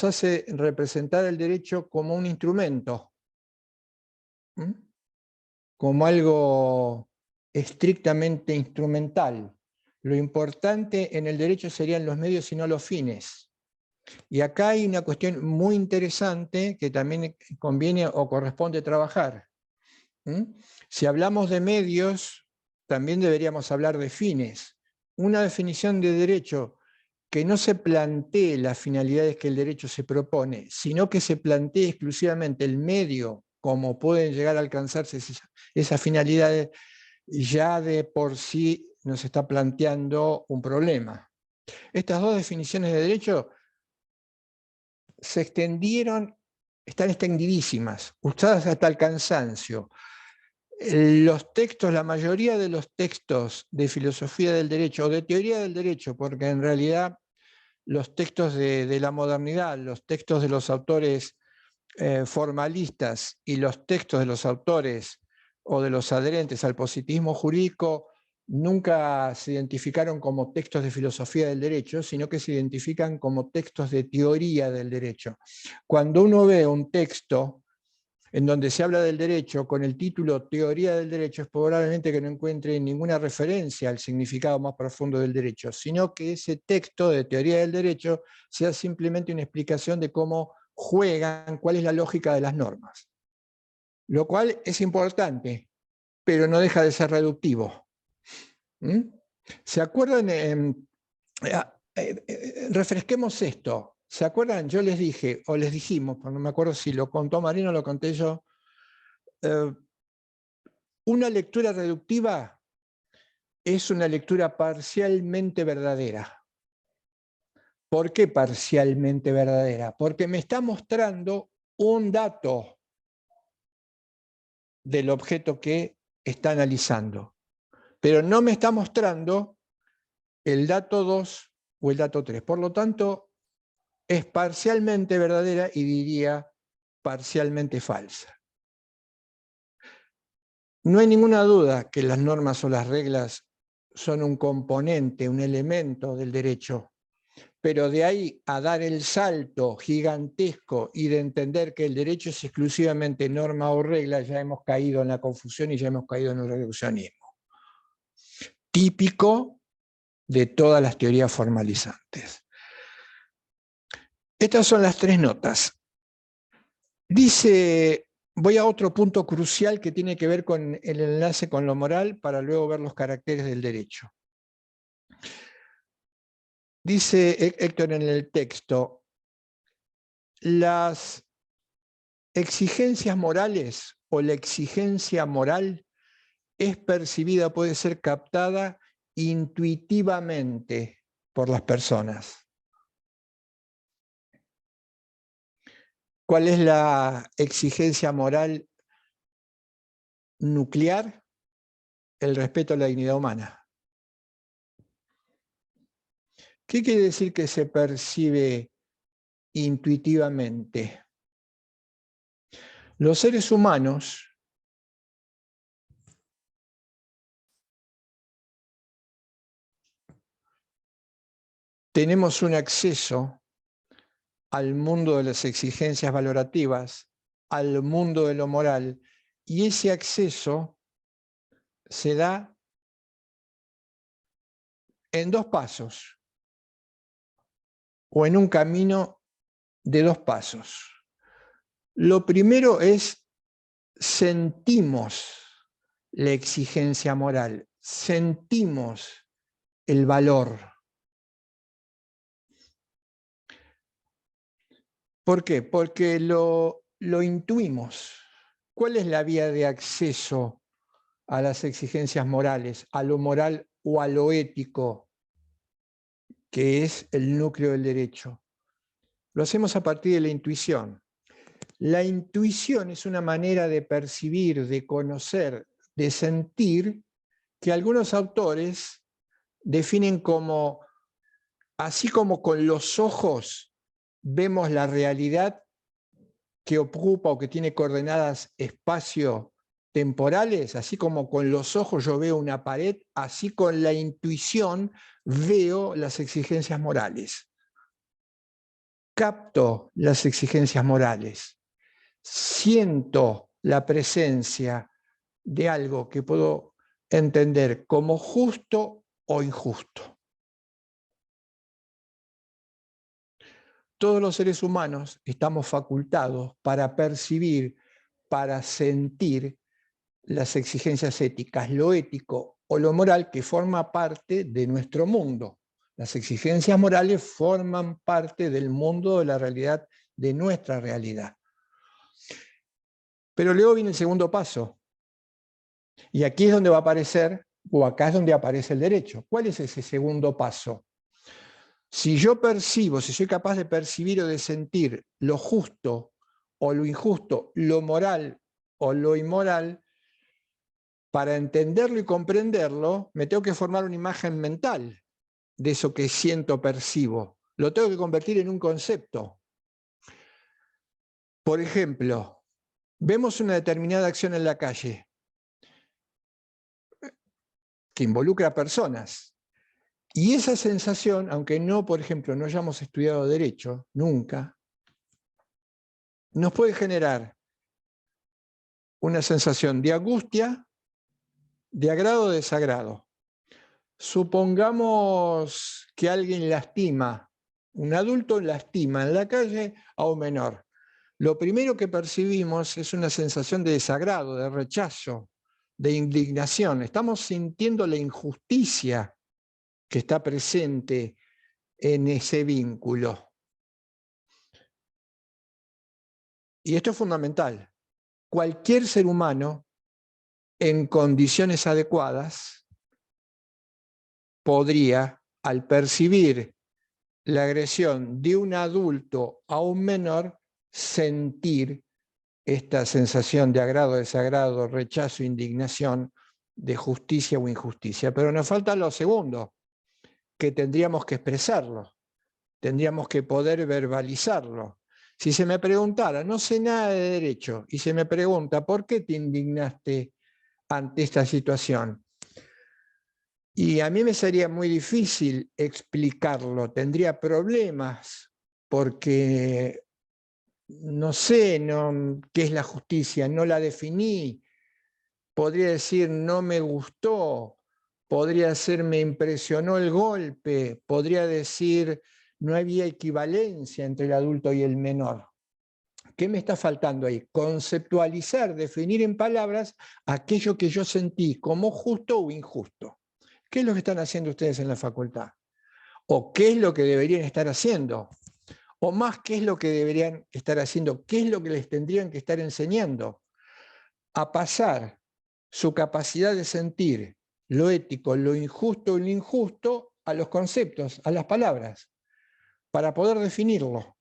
hace representar el derecho como un instrumento, como algo estrictamente instrumental. Lo importante en el derecho serían los medios y no los fines. Y acá hay una cuestión muy interesante que también conviene o corresponde trabajar. Si hablamos de medios, también deberíamos hablar de fines. Una definición de derecho que no se plantee las finalidades que el derecho se propone, sino que se plantee exclusivamente el medio, cómo pueden llegar a alcanzarse esas finalidades, ya de por sí nos está planteando un problema. Estas dos definiciones de derecho se extendieron, están extendidísimas, usadas hasta el cansancio. Los textos, la mayoría de los textos de filosofía del derecho o de teoría del derecho, porque en realidad los textos de la modernidad, los textos de los autores formalistas y los textos de los autores o de los adherentes al positivismo jurídico nunca se identificaron como textos de filosofía del derecho, sino que se identifican como textos de teoría del derecho. Cuando uno ve un texto en donde se habla del derecho con el título Teoría del Derecho, es probablemente que no encuentre ninguna referencia al significado más profundo del derecho, sino que ese texto de Teoría del Derecho sea simplemente una explicación de cómo juegan, cuál es la lógica de las normas. Lo cual es importante, pero no deja de ser reductivo. ¿Se acuerdan? Refresquemos esto. ¿Se acuerdan? Yo les dije, o les dijimos, no me acuerdo si lo contó Marino o lo conté yo, una lectura reductiva es una lectura parcialmente verdadera. ¿Por qué parcialmente verdadera? Porque me está mostrando un dato del objeto que está analizando, pero no me está mostrando el dato 2 o el dato 3. Por lo tanto, es parcialmente verdadera y diría parcialmente falsa. No hay ninguna duda que las normas o las reglas son un componente, un elemento del derecho, pero de ahí a dar el salto gigantesco y de entender que el derecho es exclusivamente norma o regla, ya hemos caído en la confusión y ya hemos caído en el reduccionismo. Típico de todas las teorías formalizantes. Estas son las 3 notas. Dice, voy a otro punto crucial que tiene que ver con el enlace con lo moral para luego ver los caracteres del derecho. Dice Héctor en el texto, las exigencias morales o la exigencia moral es percibida, puede ser captada intuitivamente por las personas. ¿Cuál es la exigencia moral nuclear? El respeto a la dignidad humana. ¿Qué quiere decir que se percibe intuitivamente? Los seres humanos tenemos un acceso al mundo de las exigencias valorativas, al mundo de lo moral, y ese acceso se da en 2 pasos, o en un camino de 2 pasos. Lo primero es, sentimos la exigencia moral, sentimos el valor. ¿Por qué? Porque lo intuimos. ¿Cuál es la vía de acceso a las exigencias morales, a lo moral o a lo ético, que es el núcleo del derecho? Lo hacemos a partir de la intuición. La intuición es una manera de percibir, de conocer, de sentir, que algunos autores definen como, así como con los ojos vemos la realidad que ocupa o que tiene coordenadas espacio-temporales, así como con los ojos yo veo una pared, así con la intuición veo las exigencias morales. Capto las exigencias morales. Siento la presencia de algo que puedo entender como justo o injusto. Todos los seres humanos estamos facultados para percibir, para sentir las exigencias éticas, lo ético o lo moral que forma parte de nuestro mundo. Las exigencias morales forman parte del mundo, de la realidad, de nuestra realidad. Pero luego viene el segundo paso. Y aquí es donde va a aparecer, o acá es donde aparece el derecho. ¿Cuál es ese segundo paso? Si yo percibo, si soy capaz de percibir o de sentir lo justo o lo injusto, lo moral o lo inmoral, para entenderlo y comprenderlo, me tengo que formar una imagen mental de eso que siento, percibo. Lo tengo que convertir en un concepto. Por ejemplo, vemos una determinada acción en la calle. que involucra a personas. Y esa sensación, aunque no, por ejemplo, no hayamos estudiado derecho, nunca, nos puede generar una sensación de angustia, de agrado o desagrado. Supongamos que alguien lastima, un adulto lastima en la calle a un menor. Lo primero que percibimos es una sensación de desagrado, de rechazo, de indignación. Estamos sintiendo la injusticia que está presente en ese vínculo. Y esto es fundamental. Cualquier ser humano en condiciones adecuadas podría, al percibir la agresión de un adulto a un menor, sentir esta sensación de agrado, desagrado, rechazo, indignación, de justicia o injusticia. Pero nos falta lo segundo, que tendríamos que expresarlo, tendríamos que poder verbalizarlo. Si se me preguntara, no sé nada de derecho, y se me pregunta, ¿por qué te indignaste ante esta situación? Y a mí me sería muy difícil explicarlo, tendría problemas, porque no sé qué es la justicia, no la definí. Podría decir, no me gustó, podría decir, me impresionó el golpe, podría decir, no había equivalencia entre el adulto y el menor. ¿Qué me está faltando ahí? Conceptualizar, definir en palabras aquello que yo sentí como justo o injusto. ¿Qué es lo que están haciendo ustedes en la facultad? ¿O qué es lo que deberían estar haciendo? O más, ¿qué es lo que deberían estar haciendo? ¿Qué es lo que les tendrían que estar enseñando? A pasar su capacidad de sentir lo ético, lo injusto y lo injusto a los conceptos, a las palabras, para poder definirlo.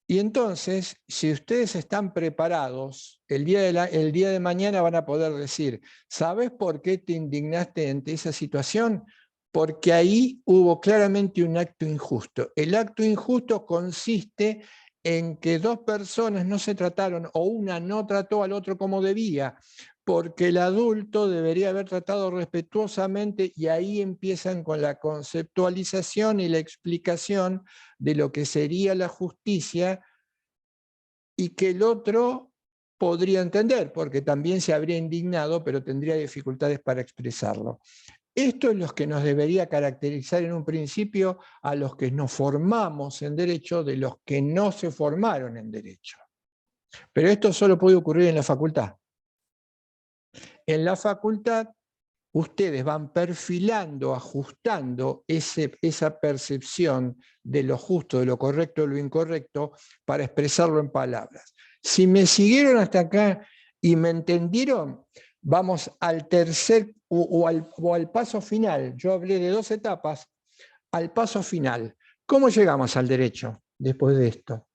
Y entonces, si ustedes están preparados, el día de mañana van a poder decir, ¿sabes por qué te indignaste ante esa situación? Porque ahí hubo claramente un acto injusto. El acto injusto consiste en que dos personas no se trataron o una no trató al otro como debía, porque el adulto debería haber tratado respetuosamente, y ahí empiezan con la conceptualización y la explicación de lo que sería la justicia, y que el otro podría entender, porque también se habría indignado, pero tendría dificultades para expresarlo. Esto es lo que nos debería caracterizar en un principio a los que nos formamos en derecho de los que no se formaron en derecho. Pero esto solo puede ocurrir en la facultad. En la facultad ustedes van perfilando, ajustando esa percepción de lo justo, de lo correcto, de lo incorrecto, para expresarlo en palabras. Si me siguieron hasta acá y me entendieron, vamos al tercer o al paso final. Yo hablé de 2 etapas, al paso final. ¿Cómo llegamos al derecho después de esto?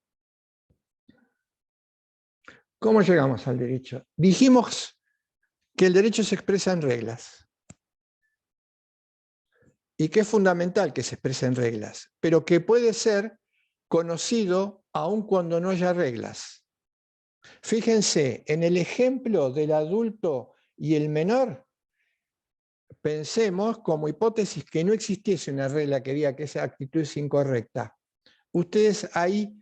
¿Cómo llegamos al derecho? Dijimos que el derecho se expresa en reglas. Y que es fundamental que se exprese en reglas, pero que puede ser conocido aun cuando no haya reglas. Fíjense, en el ejemplo del adulto y el menor, pensemos como hipótesis que no existiese una regla que diga que esa actitud es incorrecta. Ustedes ahí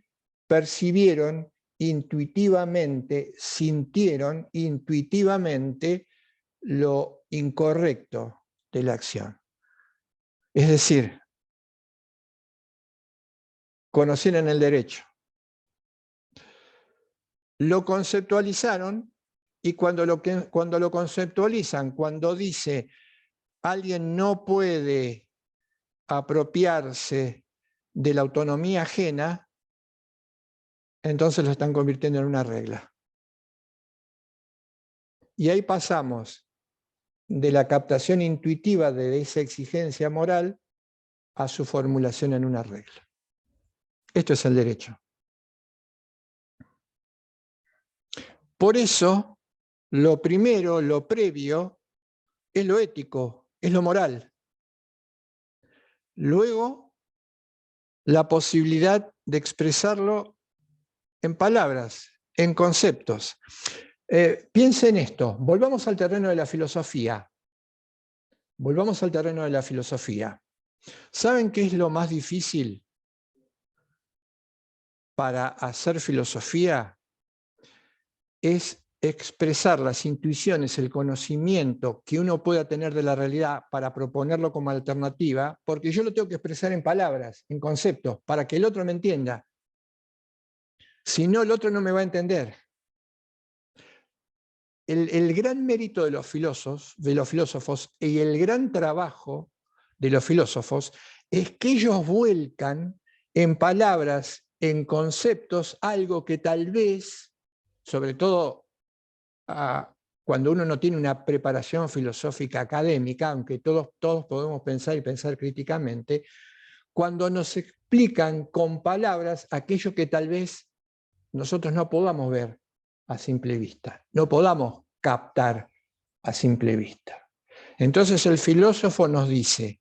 percibieron intuitivamente, sintieron intuitivamente lo incorrecto de la acción. Es decir, conocieron el derecho. Lo conceptualizaron, y cuando lo conceptualizan, cuando dice alguien no puede apropiarse de la autonomía ajena, entonces lo están convirtiendo en una regla. Y ahí pasamos de la captación intuitiva de esa exigencia moral a su formulación en una regla. Esto es el derecho. Por eso, lo primero, lo previo, es lo ético, es lo moral. Luego, la posibilidad de expresarlo en palabras, en conceptos. Piensen en esto, volvamos al terreno de la filosofía. volvamos al terreno de la filosofía. ¿Saben qué es lo más difícil para hacer filosofía? Es expresar las intuiciones, el conocimiento que uno pueda tener de la realidad para proponerlo como alternativa, porque yo lo tengo que expresar en palabras, en conceptos, para que el otro me entienda. Si no, el otro no me va a entender. El gran mérito de los filósofos y el gran trabajo de los filósofos es que ellos vuelcan en palabras, en conceptos, algo que tal vez, sobre todo cuando uno no tiene una preparación filosófica académica, aunque todos podemos pensar y pensar críticamente, cuando nos explican con palabras aquello que tal vez nosotros no podamos ver a simple vista, no podamos captar a simple vista. Entonces el filósofo nos dice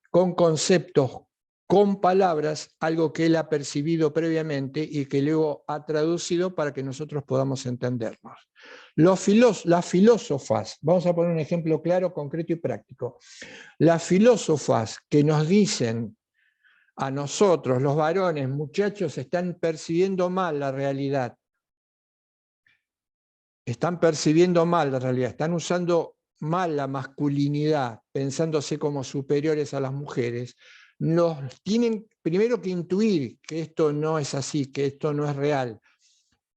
con conceptos, con palabras, algo que él ha percibido previamente y que luego ha traducido para que nosotros podamos entendernos. Las filósofas, vamos a poner un ejemplo claro, concreto y práctico. Las filósofas que nos dicen a nosotros, los varones, muchachos, están percibiendo mal la realidad. Están percibiendo mal la realidad, están usando mal la masculinidad, pensándose como superiores a las mujeres. Nos tienen primero que intuir que esto no es así, que esto no es real,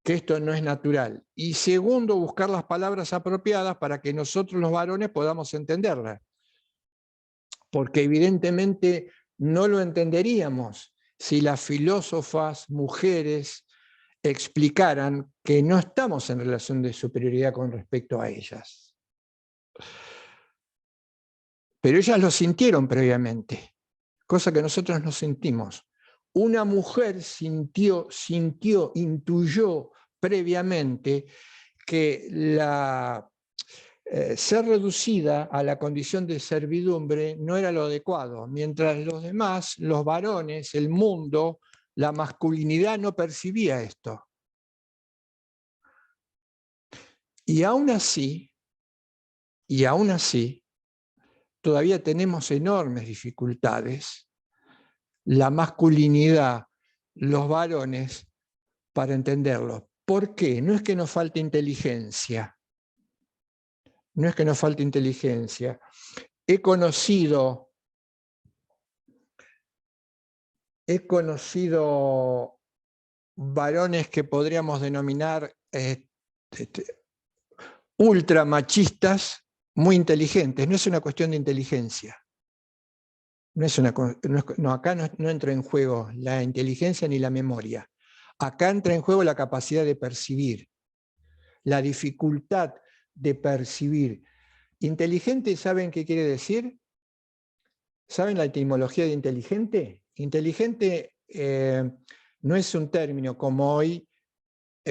que esto no es natural. Y segundo, buscar las palabras apropiadas para que nosotros los varones podamos entenderlas. Porque evidentemente no lo entenderíamos si las filósofas mujeres explicaran que no estamos en relación de superioridad con respecto a ellas. Pero ellas lo sintieron previamente, cosa que nosotros no sentimos. Una mujer intuyó previamente que ser reducida a la condición de servidumbre no era lo adecuado, mientras los demás, los varones, el mundo, la masculinidad no percibía esto. Y aún así, todavía tenemos enormes dificultades, la masculinidad, los varones, para entenderlo. ¿Por qué? No es que nos falte inteligencia. No es que nos falte inteligencia. He conocido varones que podríamos denominar ultramachistas, muy inteligentes. No es una cuestión de inteligencia. Acá no entra en juego la inteligencia ni la memoria. Acá entra en juego la capacidad de percibir, la dificultad de percibir. ¿Inteligente saben qué quiere decir? ¿Saben la etimología de inteligente? Inteligente no es un término como hoy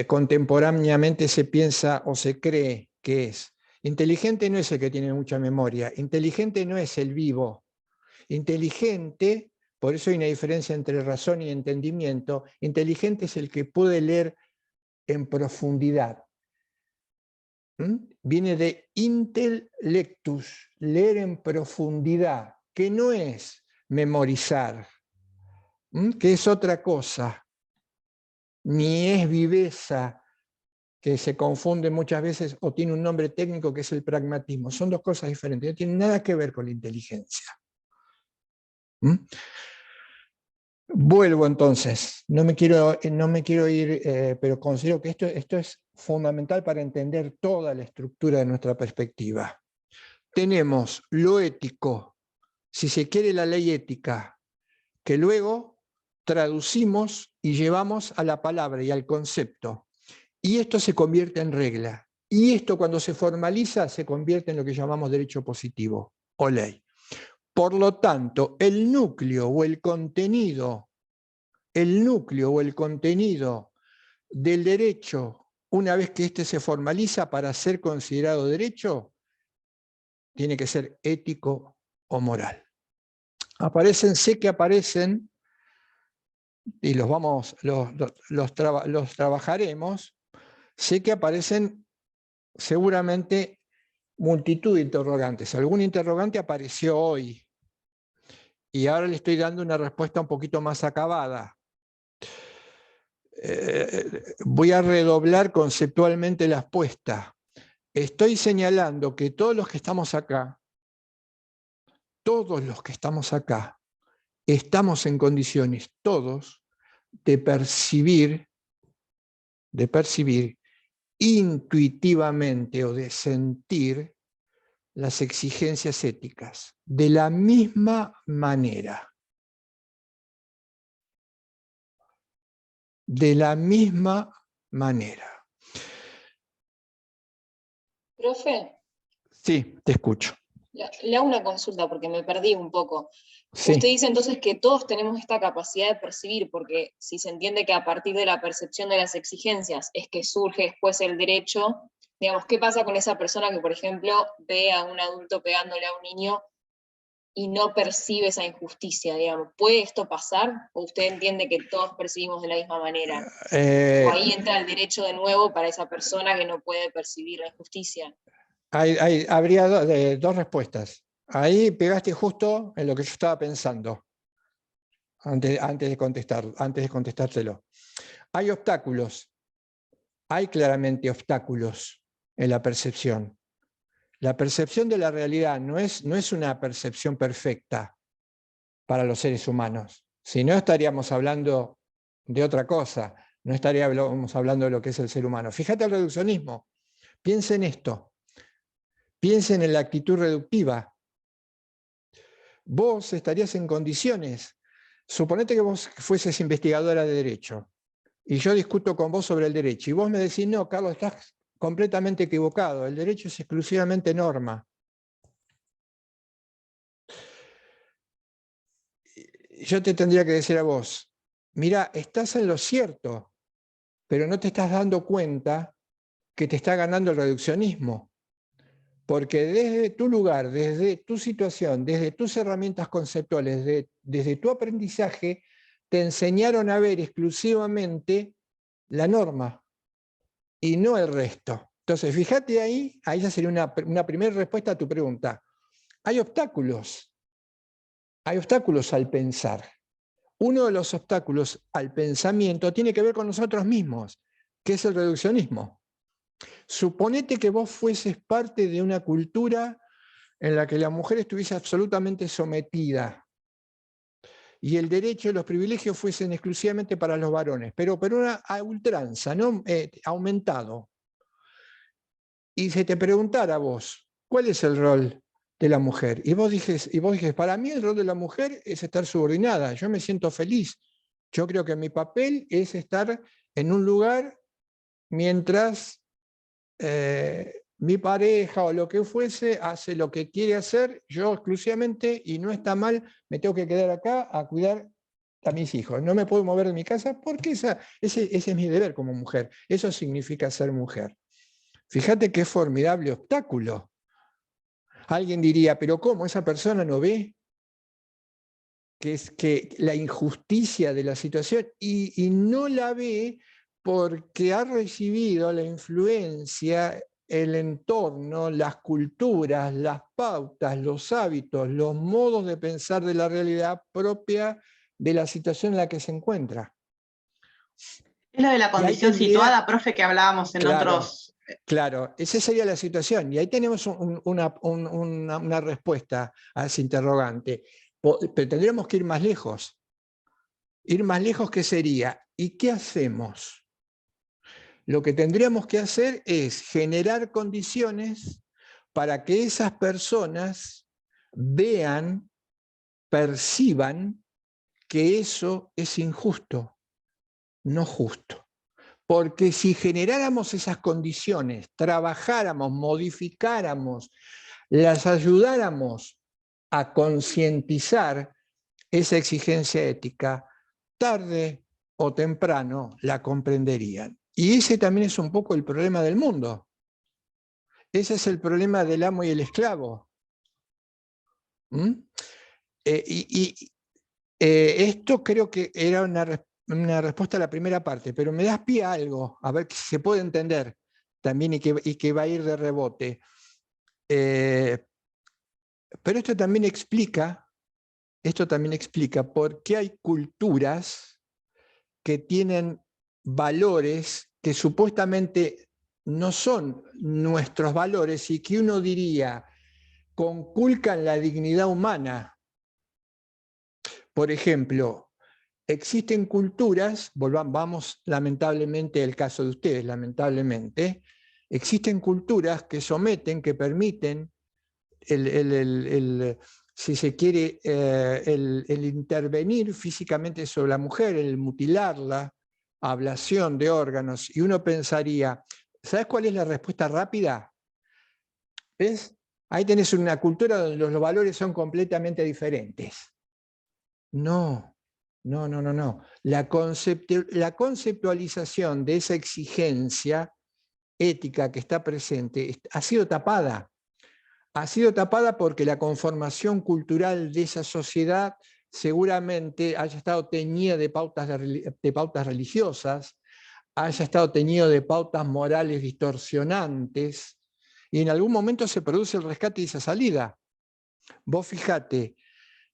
contemporáneamente se piensa o se cree que es. Inteligente no es el que tiene mucha memoria, inteligente no es el vivo. Inteligente, por eso hay una diferencia entre razón y entendimiento, inteligente es el que puede leer en profundidad. Viene de intellectus, leer en profundidad, que no es memorizar, que es otra cosa, ni es viveza, que se confunde muchas veces o tiene un nombre técnico que es el pragmatismo. Son dos cosas diferentes, no tienen nada que ver con la inteligencia. Vuelvo entonces, no me quiero ir, pero considero que esto es fundamental para entender toda la estructura de nuestra perspectiva. Tenemos lo ético, si se quiere la ley ética, que luego traducimos y llevamos a la palabra y al concepto. Y esto se convierte en regla. Y esto cuando se formaliza se convierte en lo que llamamos derecho positivo o ley. Por lo tanto, el núcleo o el contenido del derecho, una vez que éste se formaliza para ser considerado derecho, tiene que ser ético o moral. Sé que aparecen, y los trabajaremos, sé que aparecen seguramente multitud de interrogantes. Algún interrogante apareció hoy y ahora le estoy dando una respuesta un poquito más acabada. Voy a redoblar conceptualmente la apuesta. Estoy señalando que todos los que estamos acá, estamos en condiciones, todos, de percibir intuitivamente o de sentir las exigencias éticas de la misma manera. De la misma manera. Profe, Sí, te escucho. le hago una consulta porque me perdí un poco. Sí. Usted dice entonces que todos tenemos esta capacidad de percibir, porque si se entiende que a partir de la percepción de las exigencias es que surge después el derecho, digamos, ¿qué pasa con esa persona que, por ejemplo, ve a un adulto pegándole a un niño y no percibe esa injusticia, digamos? ¿Puede esto pasar? ¿O usted entiende que todos percibimos de la misma manera? ¿O ahí entra el derecho de nuevo para esa persona que no puede percibir la injusticia? Habría dos respuestas. Ahí pegaste justo en lo que yo estaba pensando antes de contestártelo. Hay obstáculos, hay claramente obstáculos en la percepción. La percepción de la realidad no es una percepción perfecta para los seres humanos. Si no, estaríamos hablando de otra cosa, no estaríamos hablando de lo que es el ser humano. Fíjate el reduccionismo, piensa en esto, piensen en la actitud reductiva. Vos estarías en condiciones, suponete que vos fueses investigadora de derecho, y yo discuto con vos sobre el derecho, y vos me decís, no, Carlos, estás completamente equivocado, el derecho es exclusivamente norma. Yo te tendría que decir a vos, mira, estás en lo cierto, pero no te estás dando cuenta que te está ganando el reduccionismo. Porque desde tu lugar, desde tu situación, desde tus herramientas conceptuales, desde tu aprendizaje, te enseñaron a ver exclusivamente la norma y no el resto. Entonces, fíjate ahí ya sería una primera respuesta a tu pregunta. Hay obstáculos al pensar. Uno de los obstáculos al pensamiento tiene que ver con nosotros mismos, que es el reduccionismo. Suponete que vos fueses parte de una cultura en la que la mujer estuviese absolutamente sometida y el derecho y los privilegios fuesen exclusivamente para los varones, pero a ultranza, ¿no? Aumentado. Y se te preguntara a vos, ¿cuál es el rol de la mujer? Y vos dijes, para mí el rol de la mujer es estar subordinada, yo me siento feliz. Yo creo que mi papel es estar en un lugar mientras mi pareja o lo que fuese hace lo que quiere hacer, yo exclusivamente, y no está mal, me tengo que quedar acá a cuidar a mis hijos. No me puedo mover de mi casa porque ese es mi deber como mujer. Eso significa ser mujer. Fíjate qué formidable obstáculo. Alguien diría, pero ¿cómo? ¿Esa persona no ve que la injusticia de la situación y no la ve porque ha recibido la influencia, el entorno, las culturas, las pautas, los hábitos, los modos de pensar de la realidad propia de la situación en la que se encuentra? Es lo de la condición situada, profe, que hablábamos en otros... Claro, esa sería la situación. Y ahí tenemos una respuesta a ese interrogante. Pero tendríamos que ir más lejos. Ir más lejos, ¿qué sería? ¿Y qué hacemos? Lo que tendríamos que hacer es generar condiciones para que esas personas vean, perciban que eso es injusto, no justo. Porque si generáramos esas condiciones, trabajáramos, modificáramos, las ayudáramos a concientizar esa exigencia ética, tarde o temprano la comprenderían. Y ese también es un poco el problema del mundo. Ese es el problema del amo y el esclavo. Esto creo que era una respuesta a la primera parte, pero me das pie a algo, a ver si se puede entender también y que va a ir de rebote. Pero esto también explica por qué hay culturas que tienen valores que supuestamente no son nuestros valores y que uno diría conculcan la dignidad humana. Por ejemplo, existen culturas, vamos lamentablemente al caso de ustedes, lamentablemente, existen culturas que someten, que permiten si se quiere, el intervenir físicamente sobre la mujer, el mutilarla, ablación de órganos, y uno pensaría, ¿sabes cuál es la respuesta rápida? ¿Ves? Ahí tenés una cultura donde los valores son completamente diferentes. No. La conceptualización de esa exigencia ética que está presente ha sido tapada. Ha sido tapada porque la conformación cultural de esa sociedad seguramente haya estado teñida de pautas religiosas, haya estado teñido de pautas morales distorsionantes, y en algún momento se produce el rescate y esa salida. Vos fijate,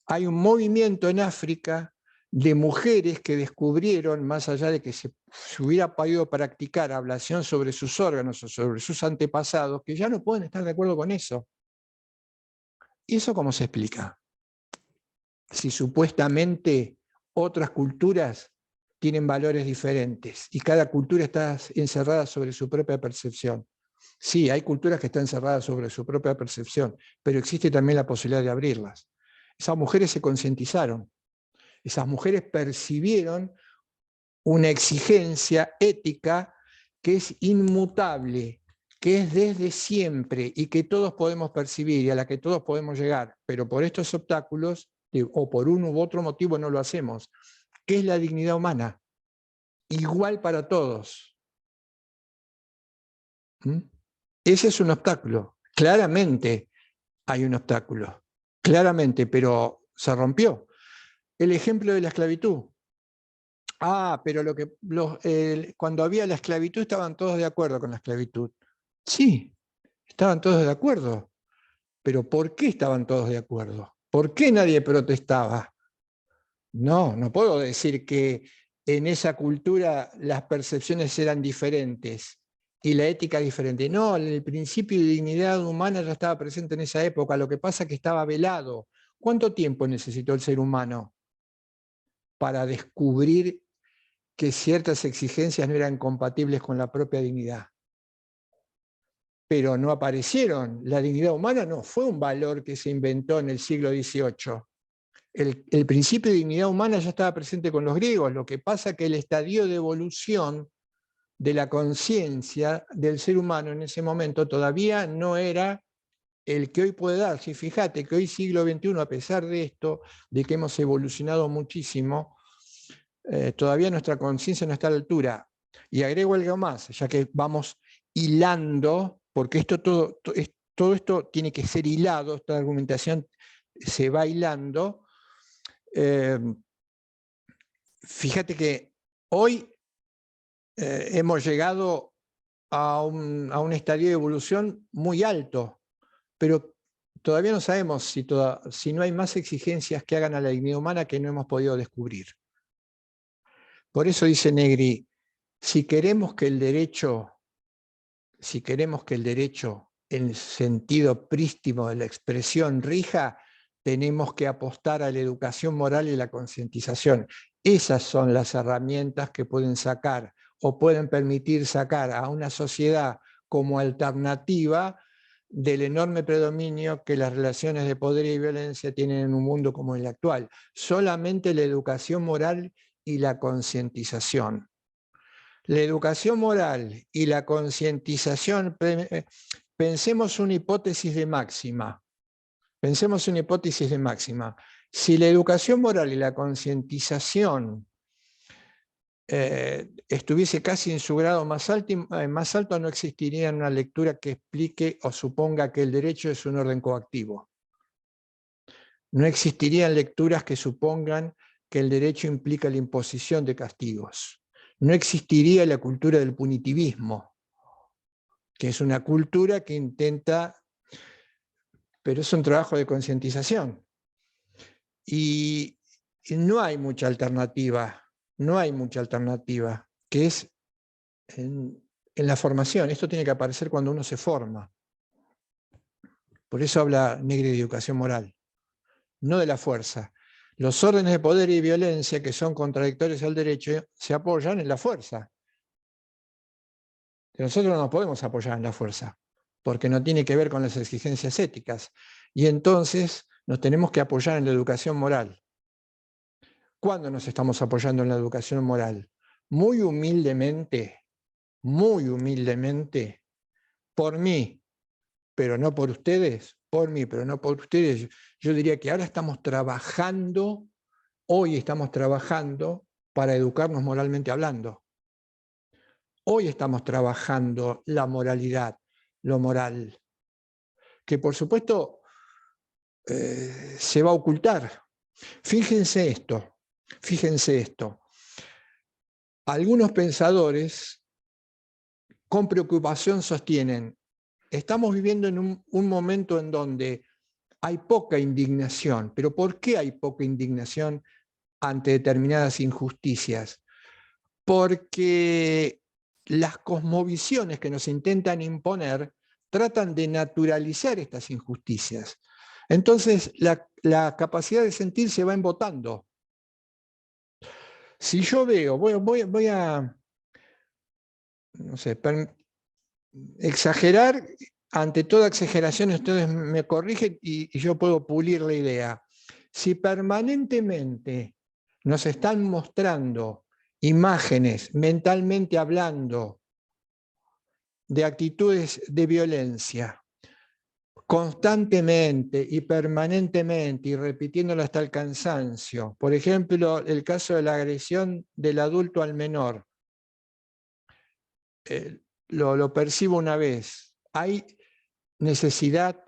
hay un movimiento en África de mujeres que descubrieron, más allá de que se hubiera podido practicar ablación sobre sus órganos o sobre sus antepasados, que ya no pueden estar de acuerdo con eso. ¿Y eso cómo se explica? Si supuestamente otras culturas tienen valores diferentes y cada cultura está encerrada sobre su propia percepción. Sí, hay culturas que están encerradas sobre su propia percepción, pero existe también la posibilidad de abrirlas. Esas mujeres se concientizaron, esas mujeres percibieron una exigencia ética que es inmutable, que es desde siempre y que todos podemos percibir y a la que todos podemos llegar, pero por estos obstáculos, o por uno u otro motivo no lo hacemos, que es la dignidad humana, igual para todos. Ese es un obstáculo, claramente hay un obstáculo, claramente, pero se rompió. El ejemplo de la esclavitud. Pero cuando había la esclavitud estaban todos de acuerdo con la esclavitud. Sí, estaban todos de acuerdo. Pero ¿por qué estaban todos de acuerdo? ¿Por qué nadie protestaba? No puedo decir que en esa cultura las percepciones eran diferentes y la ética diferente. No, el principio de dignidad humana ya estaba presente en esa época. Lo que pasa es que estaba velado. ¿Cuánto tiempo necesitó el ser humano para descubrir que ciertas exigencias no eran compatibles con la propia dignidad? Pero no aparecieron. La dignidad humana no fue un valor que se inventó en el siglo XVIII. El principio de dignidad humana ya estaba presente con los griegos. Lo que pasa es que el estadio de evolución de la conciencia del ser humano en ese momento todavía no era el que hoy puede dar. Si fíjate que hoy siglo XXI, a pesar de esto, de que hemos evolucionado muchísimo, todavía nuestra conciencia no está a la altura. Y agrego algo más, ya que vamos hilando, porque todo esto tiene que ser hilado, esta argumentación se va hilando. Fíjate que hoy hemos llegado a un estadio de evolución muy alto, pero todavía no sabemos si no hay más exigencias que hagan a la dignidad humana que no hemos podido descubrir. Por eso dice Negri, si queremos que el derecho en el sentido prístino de la expresión rija, tenemos que apostar a la educación moral y la concientización. Esas son las herramientas que pueden sacar o pueden permitir sacar a una sociedad como alternativa del enorme predominio que las relaciones de poder y violencia tienen en un mundo como el actual. Solamente la educación moral y la concientización. La educación moral y la concientización, pensemos una hipótesis de máxima. Pensemos una hipótesis de máxima. Si la educación moral y la concientización estuviese casi en su grado más alto, no existiría una lectura que explique o suponga que el derecho es un orden coactivo. No existirían lecturas que supongan que el derecho implica la imposición de castigos. No existiría la cultura del punitivismo, que es una cultura que intenta pero es un trabajo de concientización. Y no hay mucha alternativa, que es en la formación. Esto tiene que aparecer cuando uno se forma. Por eso habla Negri de educación moral, no de la fuerza. Los órdenes de poder y violencia que son contradictorios al derecho se apoyan en la fuerza. Nosotros no nos podemos apoyar en la fuerza, porque no tiene que ver con las exigencias éticas. Y entonces nos tenemos que apoyar en la educación moral. ¿Cuándo nos estamos apoyando en la educación moral? Muy humildemente, por mí, pero no por ustedes, por mí, pero no por ustedes. Yo diría que ahora estamos trabajando, hoy estamos trabajando para educarnos moralmente hablando. Hoy estamos trabajando la moralidad, lo moral, que por supuesto se va a ocultar. Fíjense esto. Algunos pensadores con preocupación sostienen, estamos viviendo en un momento en donde hay poca indignación. ¿Pero por qué hay poca indignación ante determinadas injusticias? Porque las cosmovisiones que nos intentan imponer tratan de naturalizar estas injusticias. Entonces, la capacidad de sentir se va embotando. Si yo veo, voy a no sé, exagerar, ante toda exageración ustedes me corrigen y yo puedo pulir la idea. Si permanentemente nos están mostrando imágenes, mentalmente hablando, de actitudes de violencia, constantemente y permanentemente y repitiéndolo hasta el cansancio, por ejemplo, el caso de la agresión del adulto al menor, lo percibo una vez, hay necesidad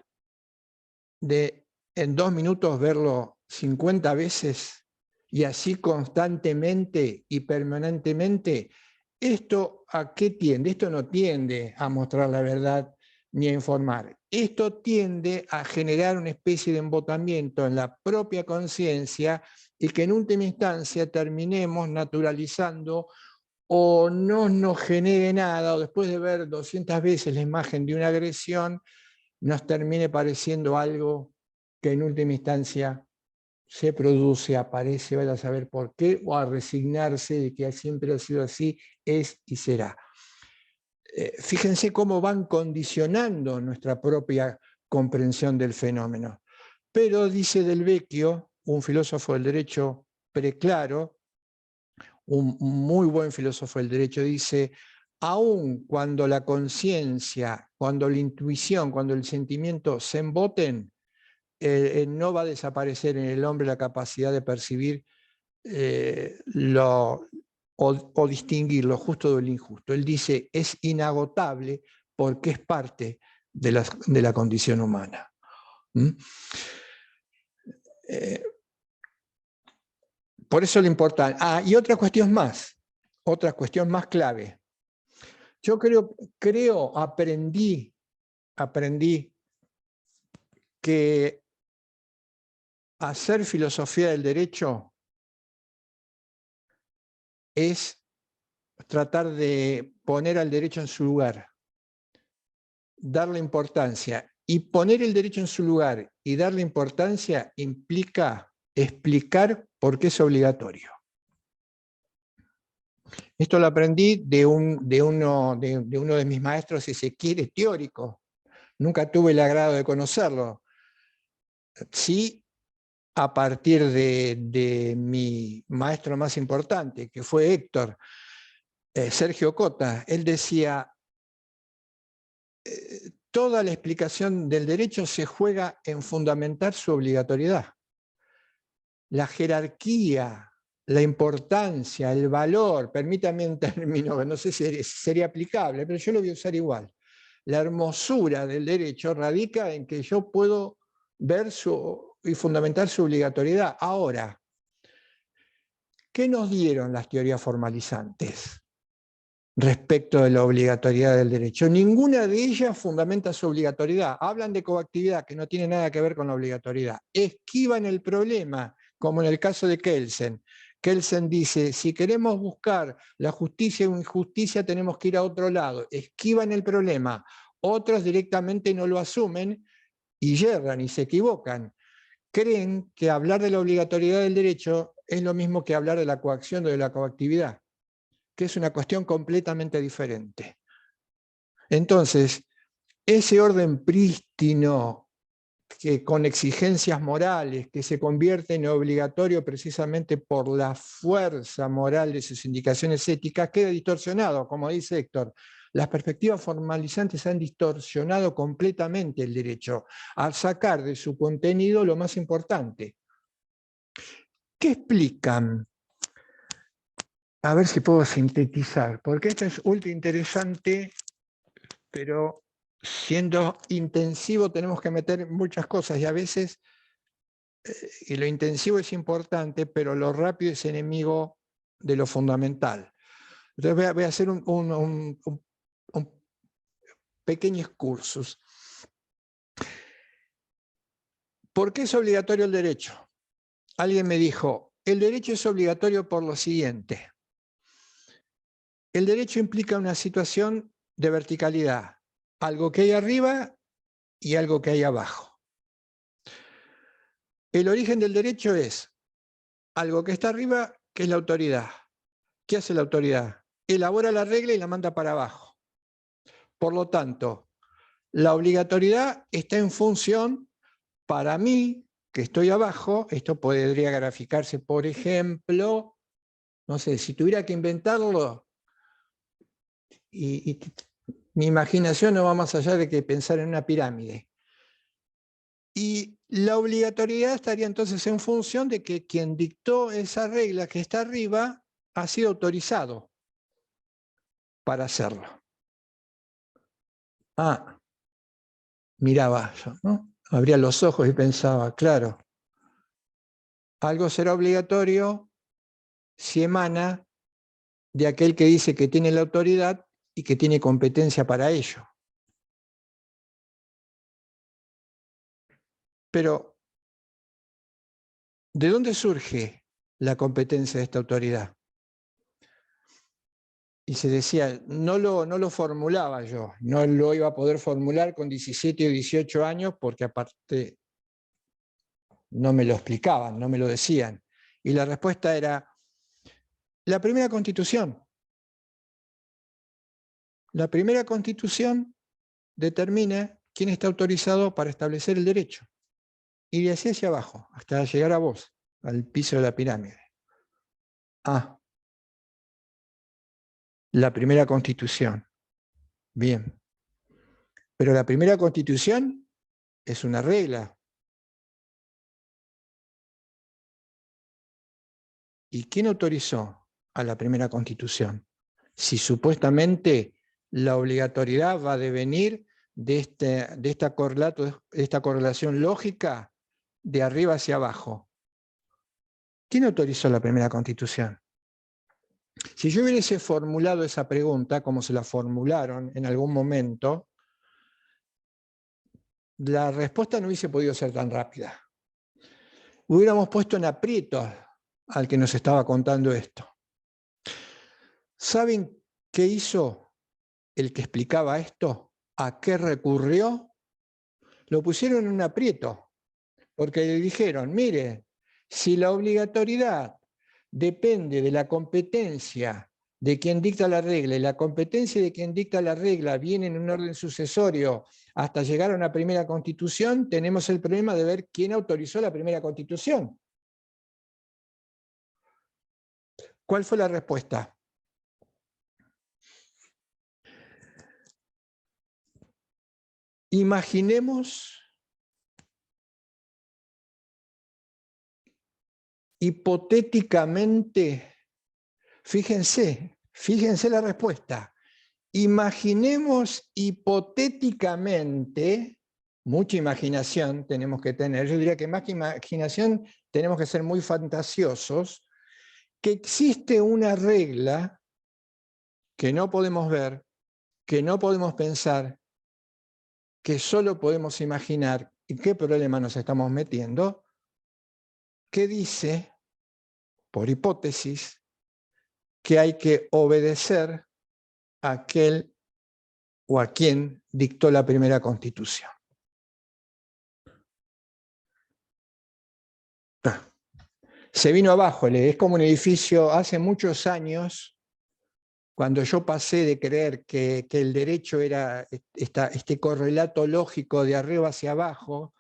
de en 2 minutos verlo 50 veces y así constantemente y permanentemente. ¿Esto a qué tiende? Esto no tiende a mostrar la verdad ni a informar. Esto tiende a generar una especie de embotamiento en la propia conciencia y que en última instancia terminemos naturalizando o no nos genere nada, o después de ver 200 veces la imagen de una agresión, nos termine pareciendo algo que en última instancia se produce, aparece, vaya a saber por qué, o a resignarse de que siempre ha sido así, es y será. Fíjense cómo van condicionando nuestra propia comprensión del fenómeno. Pero dice Del Vecchio, un filósofo del derecho preclaro, un muy buen filósofo del derecho, dice, aun cuando la conciencia, cuando la intuición, cuando el sentimiento se emboten, no va a desaparecer en el hombre la capacidad de percibir o distinguir lo justo del injusto. Él dice, es inagotable porque es parte de la condición humana. Por eso lo importante. Y otra cuestión más clave. Yo aprendí que hacer filosofía del derecho es tratar de poner al derecho en su lugar, darle importancia. Y poner el derecho en su lugar y darle importancia implica explicar por qué es obligatorio. Esto lo aprendí de uno de mis maestros, si se quiere, teórico. Nunca tuve el agrado de conocerlo. Sí, a partir de mi maestro más importante, que fue Héctor, Sergio Cota. Él decía, toda la explicación del derecho se juega en fundamentar su obligatoriedad. La jerarquía, la importancia, el valor, permítame un término que no sé si sería aplicable, pero yo lo voy a usar igual. La hermosura del derecho radica en que yo puedo ver y fundamentar su obligatoriedad. Ahora, ¿qué nos dieron las teorías formalizantes? respecto de la obligatoriedad del derecho. Ninguna de ellas fundamenta su obligatoriedad. Hablan de coactividad, que no tiene nada que ver con la obligatoriedad. Esquivan el problema, como en el caso de Kelsen. Kelsen dice, si queremos buscar la justicia o injusticia, tenemos que ir a otro lado. Esquivan el problema. Otros directamente no lo asumen y yerran y se equivocan. Creen que hablar de la obligatoriedad del derecho es lo mismo que hablar de la coacción o de la coactividad, que es una cuestión completamente diferente. Entonces, ese orden prístino, que con exigencias morales, que se convierte en obligatorio precisamente por la fuerza moral de sus indicaciones éticas, queda distorsionado, como dice Héctor. Las perspectivas formalizantes han distorsionado completamente el derecho, al sacar de su contenido lo más importante. ¿Qué explican? A ver si puedo sintetizar, porque esto es ultra interesante, pero siendo intensivo tenemos que meter muchas cosas y a veces y lo intensivo es importante, pero lo rápido es enemigo de lo fundamental. Entonces voy a hacer un pequeño excursus. ¿Por qué es obligatorio el derecho? Alguien me dijo, el derecho es obligatorio por lo siguiente. El derecho implica una situación de verticalidad, algo que hay arriba y algo que hay abajo. El origen del derecho es algo que está arriba, que es la autoridad. ¿Qué hace la autoridad? Elabora la regla y la manda para abajo. Por lo tanto, la obligatoriedad está en función, para mí, que estoy abajo, esto podría graficarse, por ejemplo, no sé, si tuviera que inventarlo, y mi imaginación no va más allá de que pensar en una pirámide. Y la obligatoriedad estaría entonces en función de que quien dictó esa regla que está arriba ha sido autorizado para hacerlo. Ah, miraba yo, ¿no? Abría los ojos y pensaba, claro, algo será obligatorio si emana de aquel que dice que tiene la autoridad y que tiene competencia para ello. Pero, ¿de dónde surge la competencia de esta autoridad? Y se decía, no lo formulaba yo, no lo iba a poder formular con 17 o 18 años porque aparte no me lo explicaban, no me lo decían. Y la respuesta era, la primera Constitución. La primera Constitución determina quién está autorizado para establecer el derecho. Y de así hacia abajo, hasta llegar a vos, al piso de la pirámide. Ah, la primera Constitución. Bien. Pero la primera Constitución es una regla. ¿Y quién autorizó a la primera Constitución? Si supuestamente la obligatoriedad va a devenir de esta correlación lógica de arriba hacia abajo. ¿Quién autorizó la primera Constitución? Si yo hubiese formulado esa pregunta, como se la formularon en algún momento, la respuesta no hubiese podido ser tan rápida. Hubiéramos puesto en aprieto al que nos estaba contando esto. ¿Saben qué hizo el que explicaba esto? ¿A qué recurrió? Lo pusieron en un aprieto, porque le dijeron, mire, si la obligatoriedad depende de la competencia de quien dicta la regla, y la competencia de quien dicta la regla viene en un orden sucesorio hasta llegar a una primera Constitución, tenemos el problema de ver quién autorizó la primera Constitución. ¿Cuál fue la respuesta? Imaginemos hipotéticamente, fíjense la respuesta. Imaginemos hipotéticamente, mucha imaginación tenemos que tener, yo diría que más que imaginación tenemos que ser muy fantasiosos, que existe una regla que no podemos ver, que no podemos pensar, que solo podemos imaginar y qué problema nos estamos metiendo, que dice, por hipótesis, que hay que obedecer a aquel o a quien dictó la primera Constitución. Se vino abajo, es como un edificio hace muchos años, cuando yo pasé de creer que el derecho era este correlato lógico de arriba hacia abajo,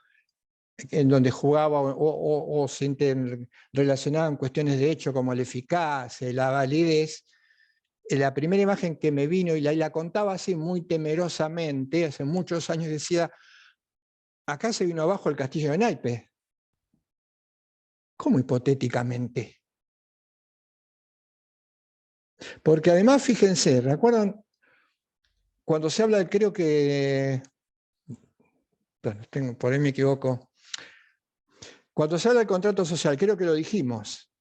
en donde jugaba o se relacionaban cuestiones de hecho como la eficacia, la validez. La primera imagen que me vino, y la contaba así muy temerosamente, hace muchos años, decía, acá se vino abajo el castillo de naipes. ¿Cómo hipotéticamente? Porque además, fíjense, ¿recuerdan? Cuando se habla, creo que, por ahí me equivoco, cuando se habla del contrato social, creo que lo dijimos,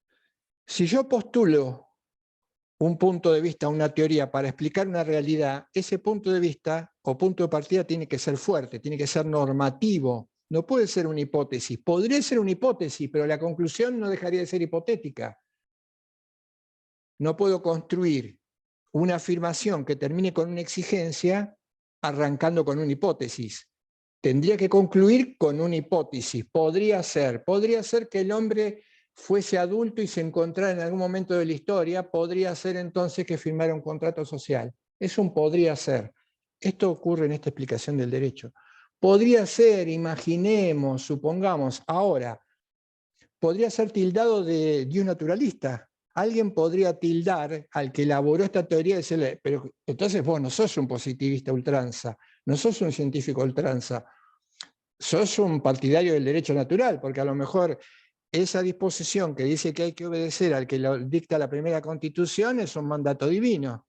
si yo postulo un punto de vista, una teoría para explicar una realidad, ese punto de vista o punto de partida tiene que ser fuerte, tiene que ser normativo, no puede ser una hipótesis. Podría ser una hipótesis, pero la conclusión no dejaría de ser hipotética. No puedo construir una afirmación que termine con una exigencia arrancando con una hipótesis. Tendría que concluir con una hipótesis. Podría ser que el hombre fuese adulto y se encontrara en algún momento de la historia, podría ser entonces que firmara un contrato social. Es un podría ser. Esto ocurre en esta explicación del derecho. Podría ser, imaginemos, supongamos, ahora, podría ser tildado de un naturalista. Alguien podría tildar al que elaboró esta teoría y decirle, pero entonces vos no sos un positivista ultranza, no sos un científico ultranza, sos un partidario del derecho natural, porque a lo mejor esa disposición que dice que hay que obedecer al que lo dicta la primera Constitución es un mandato divino.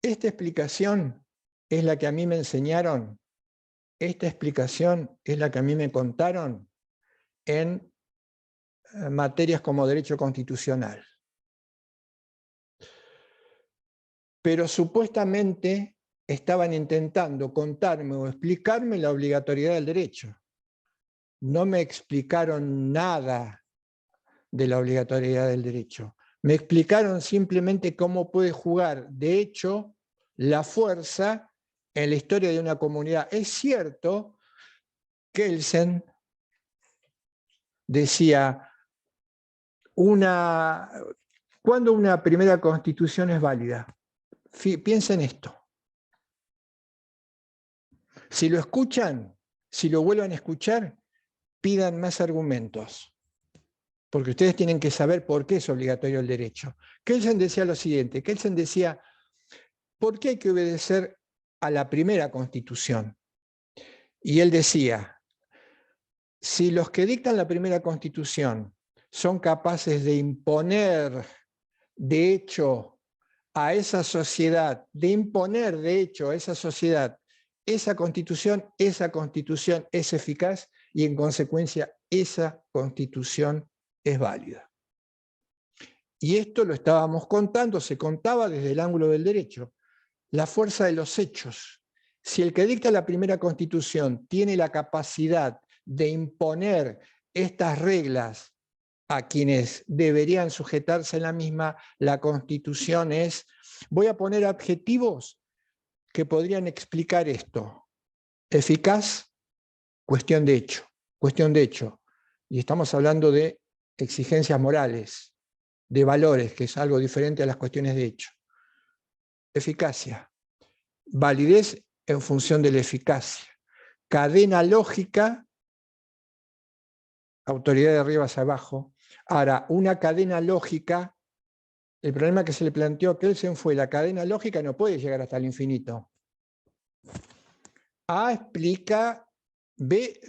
Esta explicación es la que a mí me enseñaron, esta explicación es la que a mí me contaron en materias como derecho constitucional. Pero supuestamente estaban intentando contarme o explicarme la obligatoriedad del derecho. No me explicaron nada de la obligatoriedad del derecho. Me explicaron simplemente cómo puede jugar, de hecho, la fuerza en la historia de una comunidad. Es cierto, Kelsen decía, ¿cuándo una primera Constitución es válida? Piensen esto. Si lo escuchan, si lo vuelvan a escuchar, pidan más argumentos. Porque ustedes tienen que saber por qué es obligatorio el derecho. Kelsen decía lo siguiente, Kelsen decía, ¿por qué hay que obedecer a la primera Constitución? Y él decía, si los que dictan la primera Constitución son capaces de imponer, de hecho, a esa sociedad, de imponer, de hecho, a esa sociedad, esa Constitución es eficaz y, en consecuencia, esa Constitución es válida. Y esto lo estábamos contando, se contaba desde el ángulo del derecho. La fuerza de los hechos. Si el que dicta la primera Constitución tiene la capacidad de imponer estas reglas a quienes deberían sujetarse a la misma, la Constitución es... Voy a poner adjetivos que podrían explicar esto. Eficaz, cuestión de hecho. Y estamos hablando de exigencias morales, de valores, que es algo diferente a las cuestiones de hecho. Eficacia. Validez en función de la eficacia. Cadena lógica, autoridad de arriba hacia abajo. Ahora, una cadena lógica, el problema que se le planteó a Kelsen fue la cadena lógica no puede llegar hasta el infinito. A explica, B,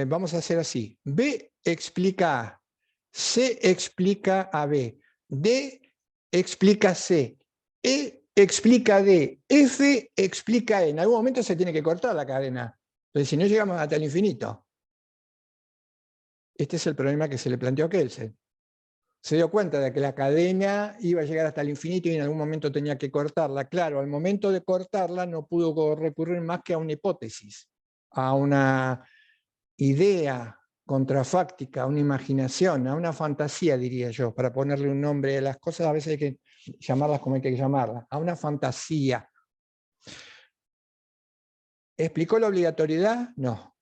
vamos a hacer así, B explica A, C explica a B, D explica a C, E explica D, F explica E. En algún momento se tiene que cortar la cadena, entonces si no llegamos hasta el infinito. Este es el problema que se le planteó a Kelsen. Se dio cuenta de que la cadena iba a llegar hasta el infinito y en algún momento tenía que cortarla. Claro, al momento de cortarla no pudo recurrir más que a una hipótesis, a una idea contrafáctica, a una imaginación, a una fantasía, diría yo, para ponerle un nombre a las cosas. A veces hay que llamarlas como hay que llamarlas, a una fantasía. ¿Explicó la obligatoriedad? No.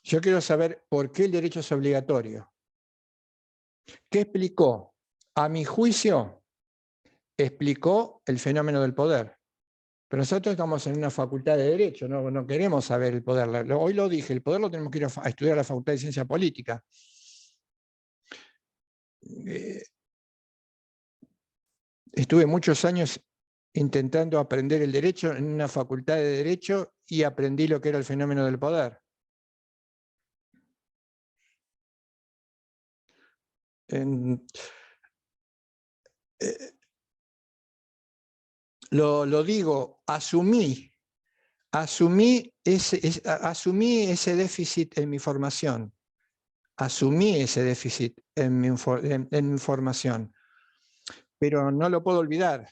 Yo quiero saber por qué el derecho es obligatorio. ¿Qué explicó? A mi juicio, explicó el fenómeno del poder. Pero nosotros estamos en una facultad de Derecho, no queremos saber el poder. Hoy lo dije, el poder lo tenemos que ir a estudiar a la Facultad de Ciencia Política. Estuve muchos años intentando aprender el derecho en una facultad de Derecho y aprendí lo que era el fenómeno del poder. Lo digo, asumí ese déficit en mi formación. Asumí ese déficit en mi formación. Pero no lo puedo olvidar.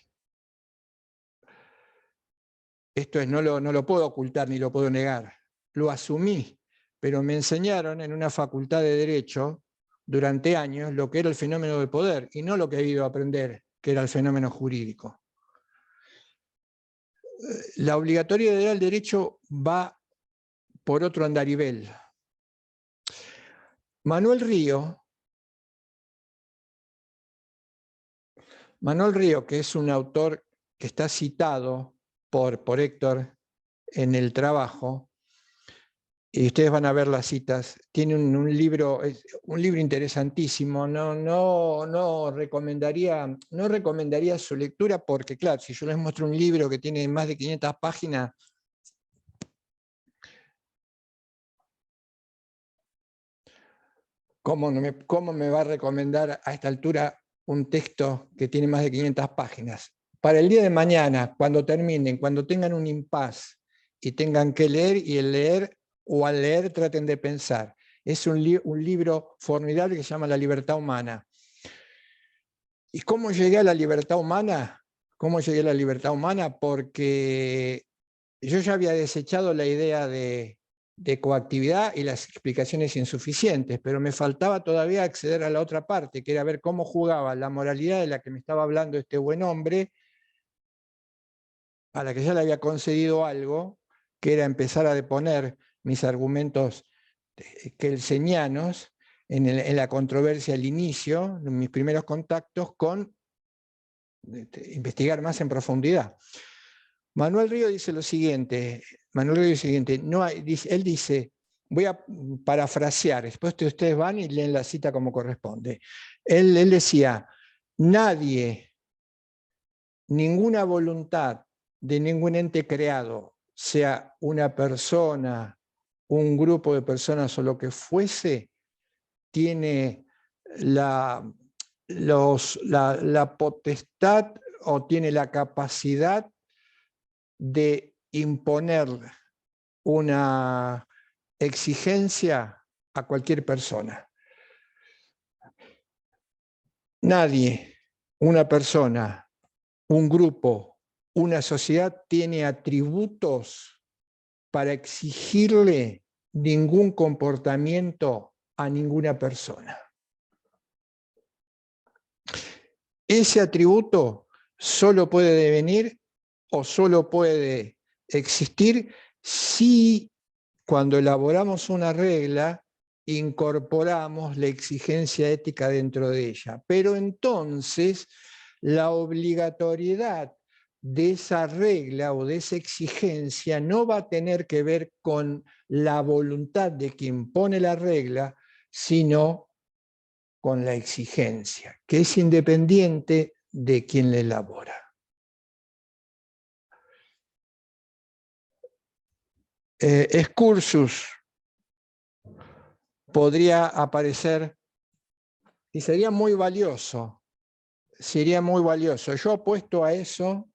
Esto es, no lo puedo ocultar ni lo puedo negar. Lo asumí, pero me enseñaron en una facultad de Derecho durante años lo que era el fenómeno del poder y no lo que he ido a aprender, que era el fenómeno jurídico. La obligatoriedad del derecho va por otro andarivel. Manuel Río, que es un autor que está citado por Héctor en el trabajo, y ustedes van a ver las citas, tiene un libro interesantísimo. No recomendaría su lectura porque, claro, si yo les muestro un libro que tiene más de 500 páginas, ¿cómo me va a recomendar a esta altura un texto que tiene más de 500 páginas? Para el día de mañana, cuando terminen, cuando tengan un impas y tengan que leer, y al leer traten de pensar. Es un libro formidable que se llama La libertad humana. ¿Y cómo llegué a la libertad humana? Porque yo ya había desechado la idea de coactividad y las explicaciones insuficientes, pero me faltaba todavía acceder a la otra parte, que era ver cómo jugaba la moralidad de la que me estaba hablando este buen hombre, a la que ya le había concedido algo, que era empezar a deponer mis argumentos kelsenianos en la controversia al inicio, en mis primeros contactos, con investigar más en profundidad. Manuel Río dice lo siguiente, él dice, voy a parafrasear, después ustedes van y leen la cita como corresponde. Él decía, ninguna voluntad de ningún ente creado, sea una persona, un grupo de personas o lo que fuese, tiene la potestad o tiene la capacidad de imponer una exigencia a cualquier persona. Nadie, una persona, un grupo, una sociedad tiene atributos para exigirle ningún comportamiento a ninguna persona. Ese atributo solo puede devenir o solo puede existir si, cuando elaboramos una regla, incorporamos la exigencia ética dentro de ella. Pero entonces la obligatoriedad de esa regla o de esa exigencia no va a tener que ver con la voluntad de quien pone la regla, sino con la exigencia, que es independiente de quien la elabora. Excursus podría aparecer y sería muy valioso. Yo apuesto a eso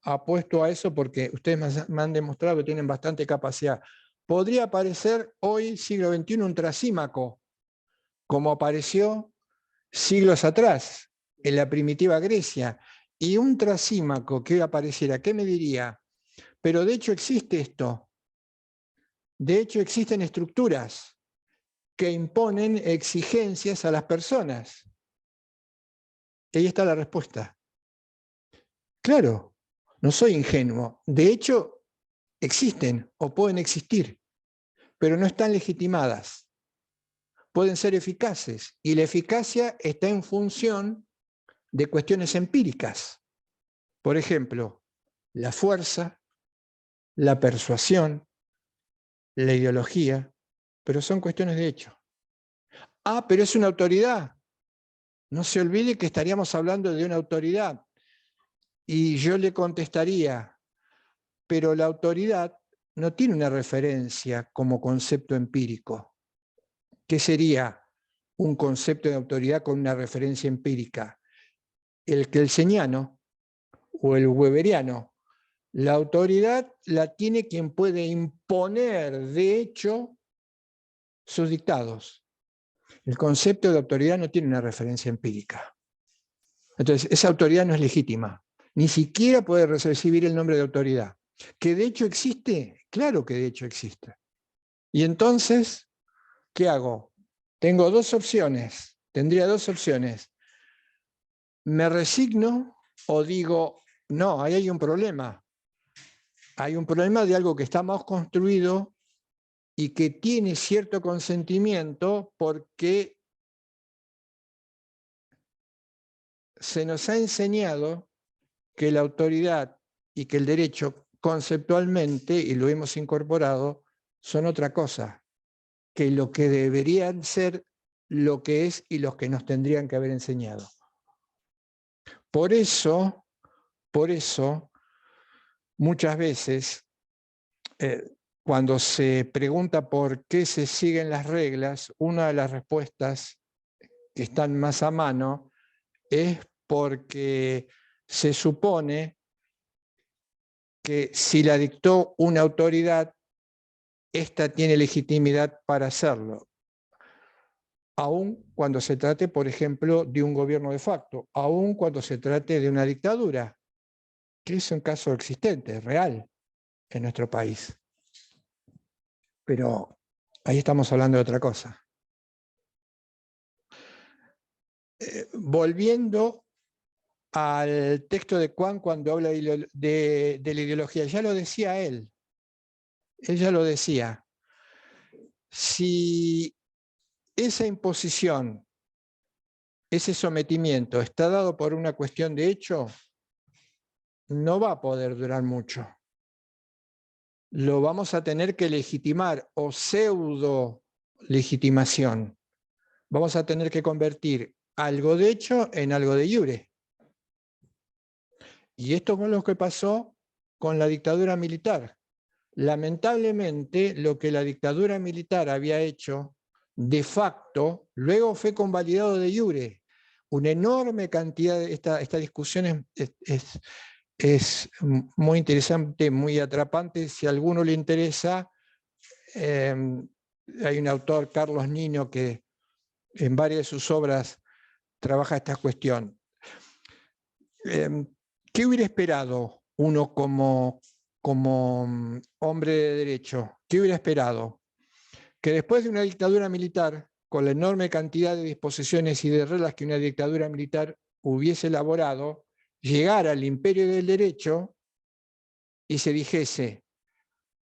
porque ustedes me han demostrado que tienen bastante capacidad podría aparecer hoy, siglo XXI, un trasímaco, como apareció siglos atrás, en la primitiva Grecia. Y un trasímaco que apareciera, ¿qué me diría? Pero de hecho existe esto. De hecho existen estructuras que imponen exigencias a las personas. Y ahí está la respuesta. Claro, no soy ingenuo. De hecho, existen o pueden existir, pero no están legitimadas. Pueden ser eficaces y la eficacia está en función de cuestiones empíricas. Por ejemplo, la fuerza, la persuasión, la ideología, pero son cuestiones de hecho. Ah, pero es una autoridad. No se olvide que estaríamos hablando de una autoridad. Y yo le contestaría, pero la autoridad no tiene una referencia como concepto empírico. ¿Qué sería un concepto de autoridad con una referencia empírica? El kelseniano o el weberiano. La autoridad la tiene quien puede imponer, de hecho, sus dictados. El concepto de autoridad no tiene una referencia empírica. Entonces, esa autoridad no es legítima. Ni siquiera puede recibir el nombre de autoridad. ¿Que de hecho existe? Claro que de hecho existe. Y entonces, ¿qué hago? Tengo dos opciones. Tendría dos opciones. ¿Me resigno o digo, no, ahí hay un problema? Hay un problema de algo que está más construido y que tiene cierto consentimiento porque se nos ha enseñado que la autoridad y que el derecho conceptualmente, y lo hemos incorporado, son otra cosa que lo que deberían ser, lo que es y los que nos tendrían que haber enseñado. Por eso, muchas veces, cuando se pregunta por qué se siguen las reglas, una de las respuestas que están más a mano es porque se supone que si la dictó una autoridad, esta tiene legitimidad para hacerlo. Aun cuando se trate, por ejemplo, de un gobierno de facto, aun cuando se trate de una dictadura, que es un caso existente, real, en nuestro país. Pero ahí estamos hablando de otra cosa. Volviendo al texto de Kuan cuando habla de la ideología, ya lo decía él. Él ya lo decía. Si esa imposición, ese sometimiento está dado por una cuestión de hecho, no va a poder durar mucho. Lo vamos a tener que legitimar o pseudo legitimación. Vamos a tener que convertir algo de hecho en algo de iure. Y esto es lo que pasó con la dictadura militar. Lamentablemente, lo que la dictadura militar había hecho de facto, luego fue convalidado de iure. Una enorme cantidad de esta discusión es muy interesante, muy atrapante. Si a alguno le interesa, hay un autor, Carlos Nino, que en varias de sus obras trabaja esta cuestión. ¿Qué hubiera esperado uno como hombre de derecho? ¿Qué hubiera esperado? Que después de una dictadura militar, con la enorme cantidad de disposiciones y de reglas que una dictadura militar hubiese elaborado, llegara al imperio del derecho y se dijese,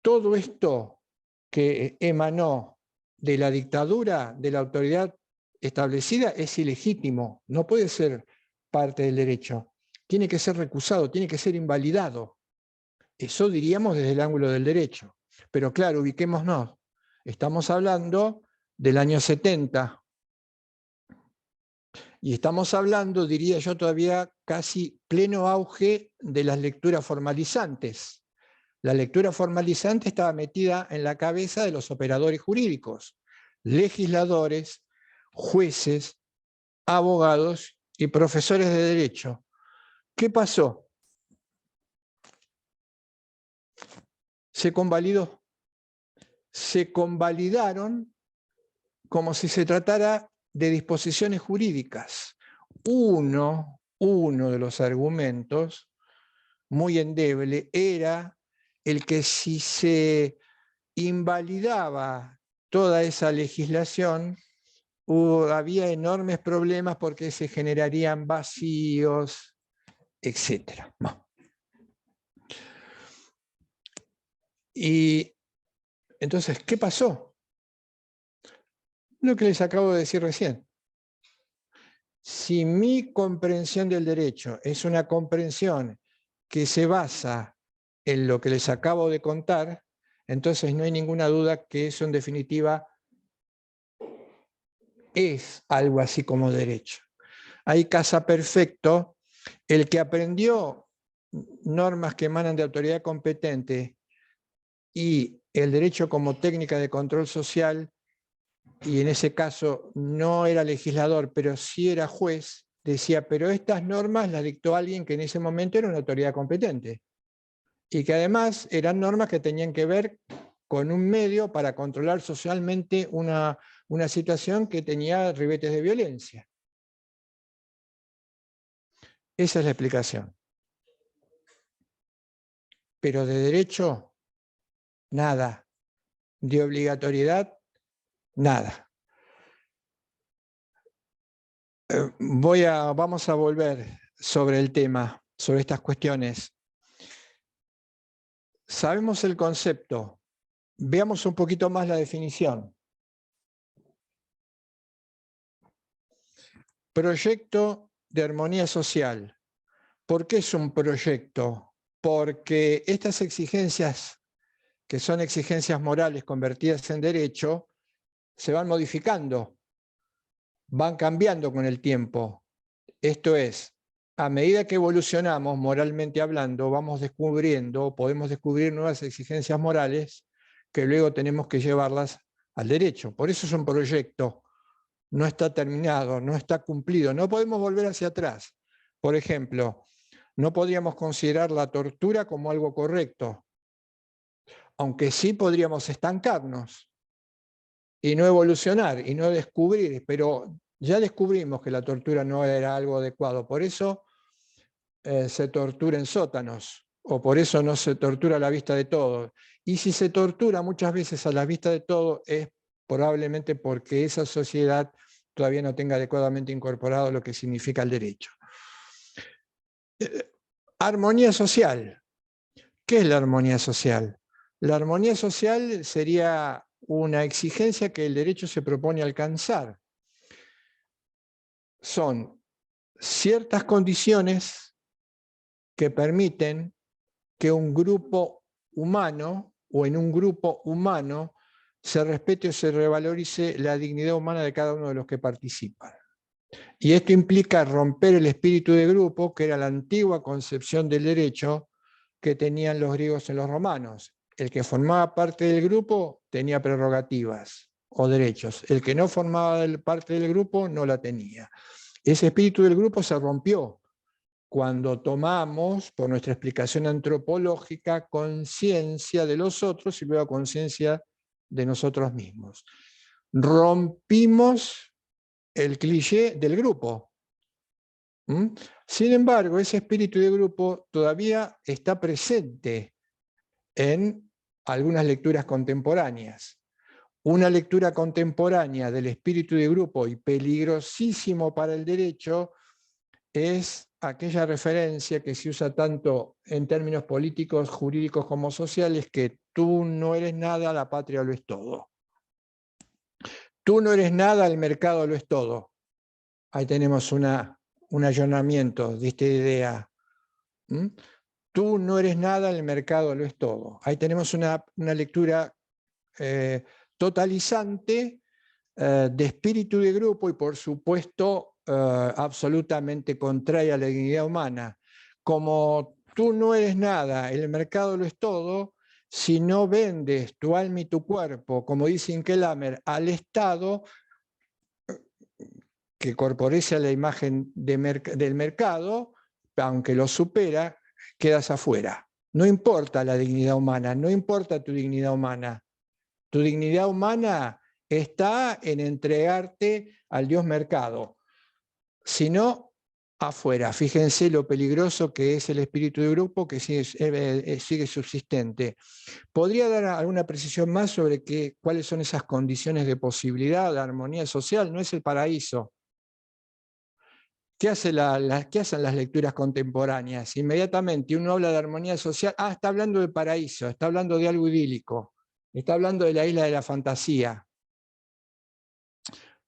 todo esto que emanó de la dictadura, de la autoridad establecida, es ilegítimo, no puede ser parte del derecho. Tiene que ser recusado, tiene que ser invalidado. Eso diríamos desde el ángulo del derecho. Pero claro, ubiquémonos. Estamos hablando del año 70. Y estamos hablando, diría yo todavía, casi pleno auge de las lecturas formalizantes. La lectura formalizante estaba metida en la cabeza de los operadores jurídicos, legisladores, jueces, abogados y profesores de derecho. ¿Qué pasó? Se convalidó. se convalidaron como si se tratara de disposiciones jurídicas. Uno de los argumentos muy endeble era el que si se invalidaba toda esa legislación, había enormes problemas porque se generarían vacíos, etc. Y entonces, ¿qué pasó? Lo que les acabo de decir recién. Si mi comprensión del derecho es una comprensión que se basa en lo que les acabo de contar, entonces no hay ninguna duda que eso en definitiva es algo así como derecho. Ahí casa perfecto el que aprendió normas que emanan de autoridad competente y el derecho como técnica de control social, y en ese caso no era legislador, pero sí era juez, decía, pero estas normas las dictó alguien que en ese momento era una autoridad competente, y que además eran normas que tenían que ver con un medio para controlar socialmente una situación que tenía ribetes de violencia. Esa es la explicación. Pero de derecho, nada. De obligatoriedad, nada. Vamos a volver sobre el tema, sobre estas cuestiones. Sabemos el concepto. Veamos un poquito más la definición. Proyecto de armonía social. ¿Por qué es un proyecto? Porque estas exigencias, que son exigencias morales convertidas en derecho, se van modificando, van cambiando con el tiempo. Esto es, a medida que evolucionamos moralmente hablando, vamos descubriendo, podemos descubrir nuevas exigencias morales que luego tenemos que llevarlas al derecho. Por eso es un proyecto, no está terminado, no está cumplido, no podemos volver hacia atrás. Por ejemplo, no podríamos considerar la tortura como algo correcto, aunque sí podríamos estancarnos y no evolucionar y no descubrir, pero ya descubrimos que la tortura no era algo adecuado, por eso se tortura en sótanos, o por eso no se tortura a la vista de todos. Y si se tortura muchas veces a la vista de todos, es probablemente porque esa sociedad todavía no tenga adecuadamente incorporado lo que significa el derecho. Armonía social. ¿Qué es la armonía social? La armonía social sería una exigencia que el derecho se propone alcanzar. Son ciertas condiciones que permiten que un grupo humano o en un grupo humano se respete o se revalorice la dignidad humana de cada uno de los que participan. Y esto implica romper el espíritu de grupo, que era la antigua concepción del derecho que tenían los griegos en los romanos. El que formaba parte del grupo tenía prerrogativas o derechos. El que no formaba parte del grupo no la tenía. Ese espíritu del grupo se rompió cuando tomamos, por nuestra explicación antropológica, conciencia de los otros y luego conciencia de nosotros mismos. Rompimos el cliché del grupo. Sin embargo, ese espíritu de grupo todavía está presente en algunas lecturas contemporáneas. Una lectura contemporánea del espíritu de grupo y peligrosísimo para el derecho es aquella referencia que se usa tanto en términos políticos, jurídicos como sociales, que tú no eres nada, la patria lo es todo. Tú no eres nada, el mercado lo es todo. Ahí tenemos un allanamiento de esta idea. Tú no eres nada, el mercado lo es todo. Ahí tenemos una lectura totalizante de espíritu de grupo y por supuesto absolutamente contraria a la dignidad humana. Como tú no eres nada, el mercado lo es todo, si no vendes tu alma y tu cuerpo, como dice Inkelammer, al Estado, que corporece a la imagen del mercado, aunque lo supera, quedas afuera. No importa la dignidad humana, no importa tu dignidad humana. Tu dignidad humana está en entregarte al Dios mercado. Si no, afuera. Fíjense lo peligroso que es el espíritu de grupo que sigue subsistente. ¿Podría dar alguna precisión más sobre cuáles son esas condiciones de posibilidad, de armonía social? No es el paraíso. ¿Qué hacen las lecturas contemporáneas? Inmediatamente uno habla de armonía social, está hablando de paraíso, está hablando de algo idílico, está hablando de la isla de la fantasía.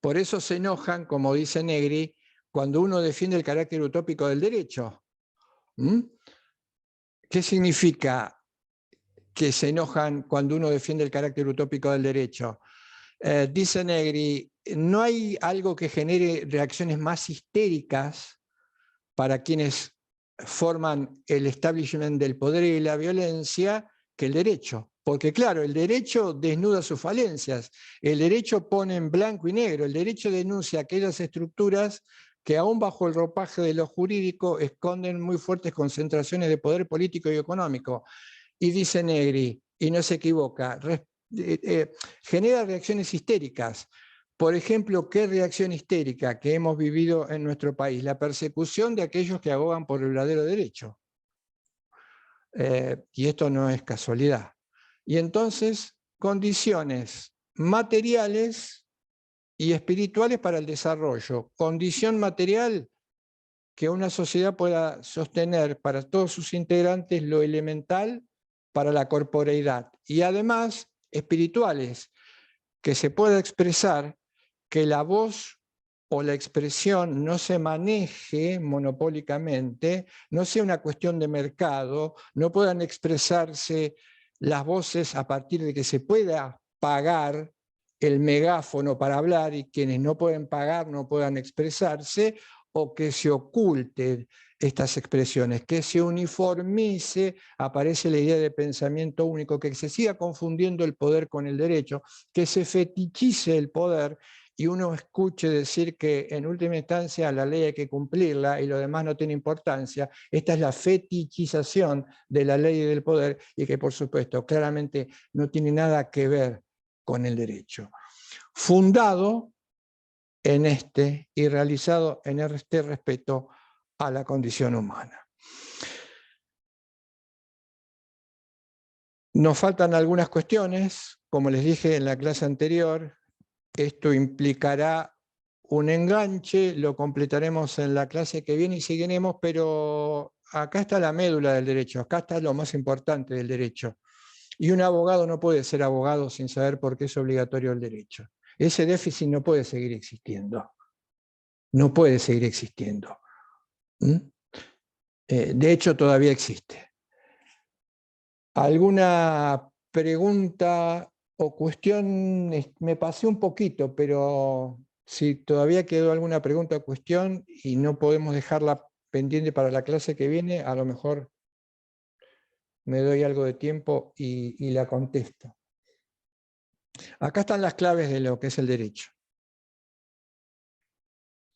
Por eso se enojan, como dice Negri, cuando uno defiende el carácter utópico del derecho. ¿Qué significa que se enojan cuando uno defiende el carácter utópico del derecho? Dice Negri, no hay algo que genere reacciones más histéricas para quienes forman el establishment del poder y la violencia que el derecho. Porque claro, el derecho desnuda sus falencias, el derecho pone en blanco y negro, el derecho denuncia aquellas estructuras que aún bajo el ropaje de lo jurídico esconden muy fuertes concentraciones de poder político y económico. Y dice Negri, y no se equivoca, genera reacciones histéricas. Por ejemplo, ¿qué reacción histérica que hemos vivido en nuestro país? La persecución de aquellos que abogan por el verdadero derecho. Y esto no es casualidad. Y entonces, condiciones materiales y espirituales para el desarrollo. Condición material, que una sociedad pueda sostener para todos sus integrantes lo elemental para la corporeidad. Y además, espirituales, que se pueda expresar, que la voz o la expresión no se maneje monopólicamente, no sea una cuestión de mercado, no puedan expresarse las voces a partir de que se pueda pagar el megáfono para hablar y quienes no pueden pagar no puedan expresarse, o que se oculten estas expresiones, que se uniformice, aparece la idea de pensamiento único, que se siga confundiendo el poder con el derecho, que se fetichice el poder y uno escuche decir que en última instancia la ley hay que cumplirla y lo demás no tiene importancia. Esta es la fetichización de la ley y del poder y que por supuesto claramente no tiene nada que ver con el derecho. Fundado en y realizado en este respeto a la condición humana. Nos faltan algunas cuestiones, como les dije en la clase anterior, esto implicará un enganche, lo completaremos en la clase que viene y seguiremos, pero acá está la médula del derecho, acá está lo más importante del derecho. Y un abogado no puede ser abogado sin saber por qué es obligatorio el derecho. Ese déficit no puede seguir existiendo. No puede seguir existiendo. De hecho, todavía existe. ¿Alguna pregunta o cuestión? Me pasé un poquito, pero si todavía quedó alguna pregunta o cuestión y no podemos dejarla pendiente para la clase que viene, a lo mejor me doy algo de tiempo y la contesto. Acá están las claves de lo que es el derecho.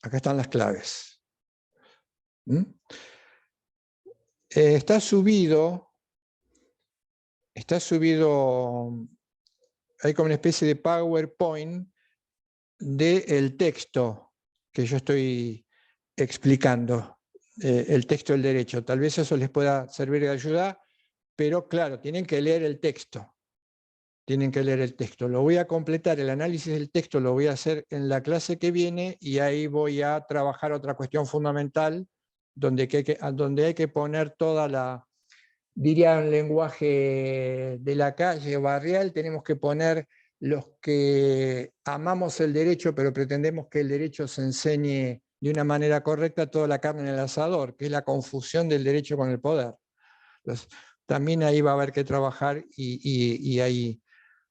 Acá están las claves. Está subido, hay como una especie de PowerPoint del texto que yo estoy explicando, el texto del derecho. Tal vez eso les pueda servir de ayuda, pero claro, tienen que leer el texto. Tienen que leer el texto. Lo voy a completar, el análisis del texto lo voy a hacer en la clase que viene y ahí voy a trabajar otra cuestión fundamental donde hay que poner toda la, diría en lenguaje de la calle barrial, tenemos que poner los que amamos el derecho pero pretendemos que el derecho se enseñe de una manera correcta, toda la carne en el asador, que es la confusión del derecho con el poder. Entonces, también ahí va a haber que trabajar y hay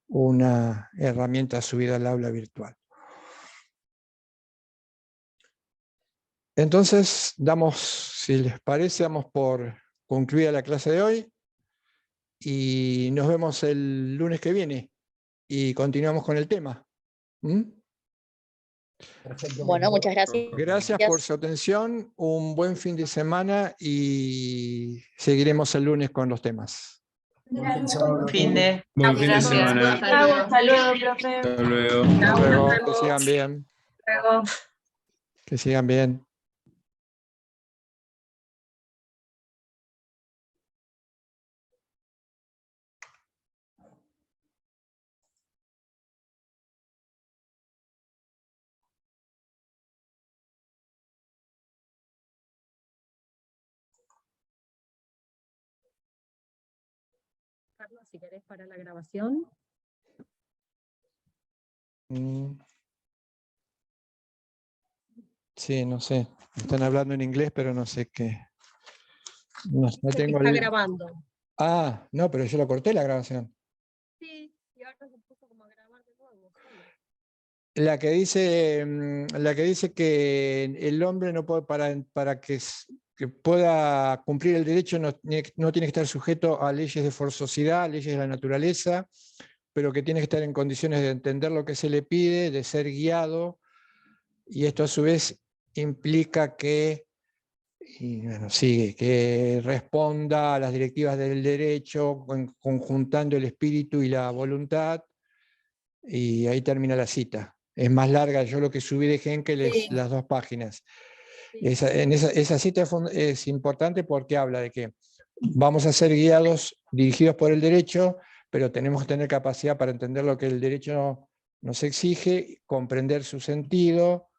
una herramienta subida al aula virtual. Entonces, si les parece, damos por concluida la clase de hoy y nos vemos el lunes que viene y continuamos con el tema. Perfecto. Bueno, muchas gracias. Gracias por su atención, un buen fin de semana y seguiremos el lunes con los temas. Chao, Fin de. Buen fin de Gracias. semana. Hasta luego, profe. Hasta luego. Hasta luego, que sigan bien. Luego. Que sigan bien. Carlos, si querés parar la grabación. Mm. Sí, no sé. Están hablando en inglés, pero no sé qué. No Dice tengo que está el... grabando. Ah, no, pero yo lo corté la grabación. Sí, y ahora se puso como a grabar de nuevo. Solo. La que dice que el hombre no puede, para que pueda cumplir el derecho, no tiene que estar sujeto a leyes de forzosidad, leyes de la naturaleza, pero que tiene que estar en condiciones de entender lo que se le pide, de ser guiado, y esto a su vez implica que, y bueno, sigue, que responda a las directivas del derecho, conjuntando el espíritu y la voluntad, y ahí termina la cita. Es más larga, yo lo que subí de Henkel es Sí. las 2 páginas. Sí. Esa cita es importante porque habla de que vamos a ser guiados, dirigidos por el derecho, pero tenemos que tener capacidad para entender lo que el derecho nos exige, comprender su sentido,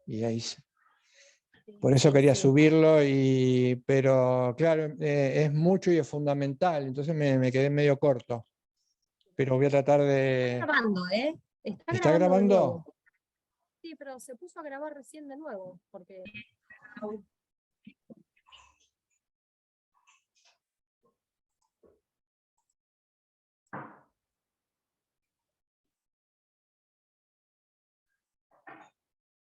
y ahí por eso quería Sí. subirlo, pero claro, es mucho y es fundamental, entonces me quedé medio corto. Pero voy a tratar Está de... grabando, ¿eh? ¿Está de grabando? nuevo. Sí, pero se puso a grabar recién de nuevo, porque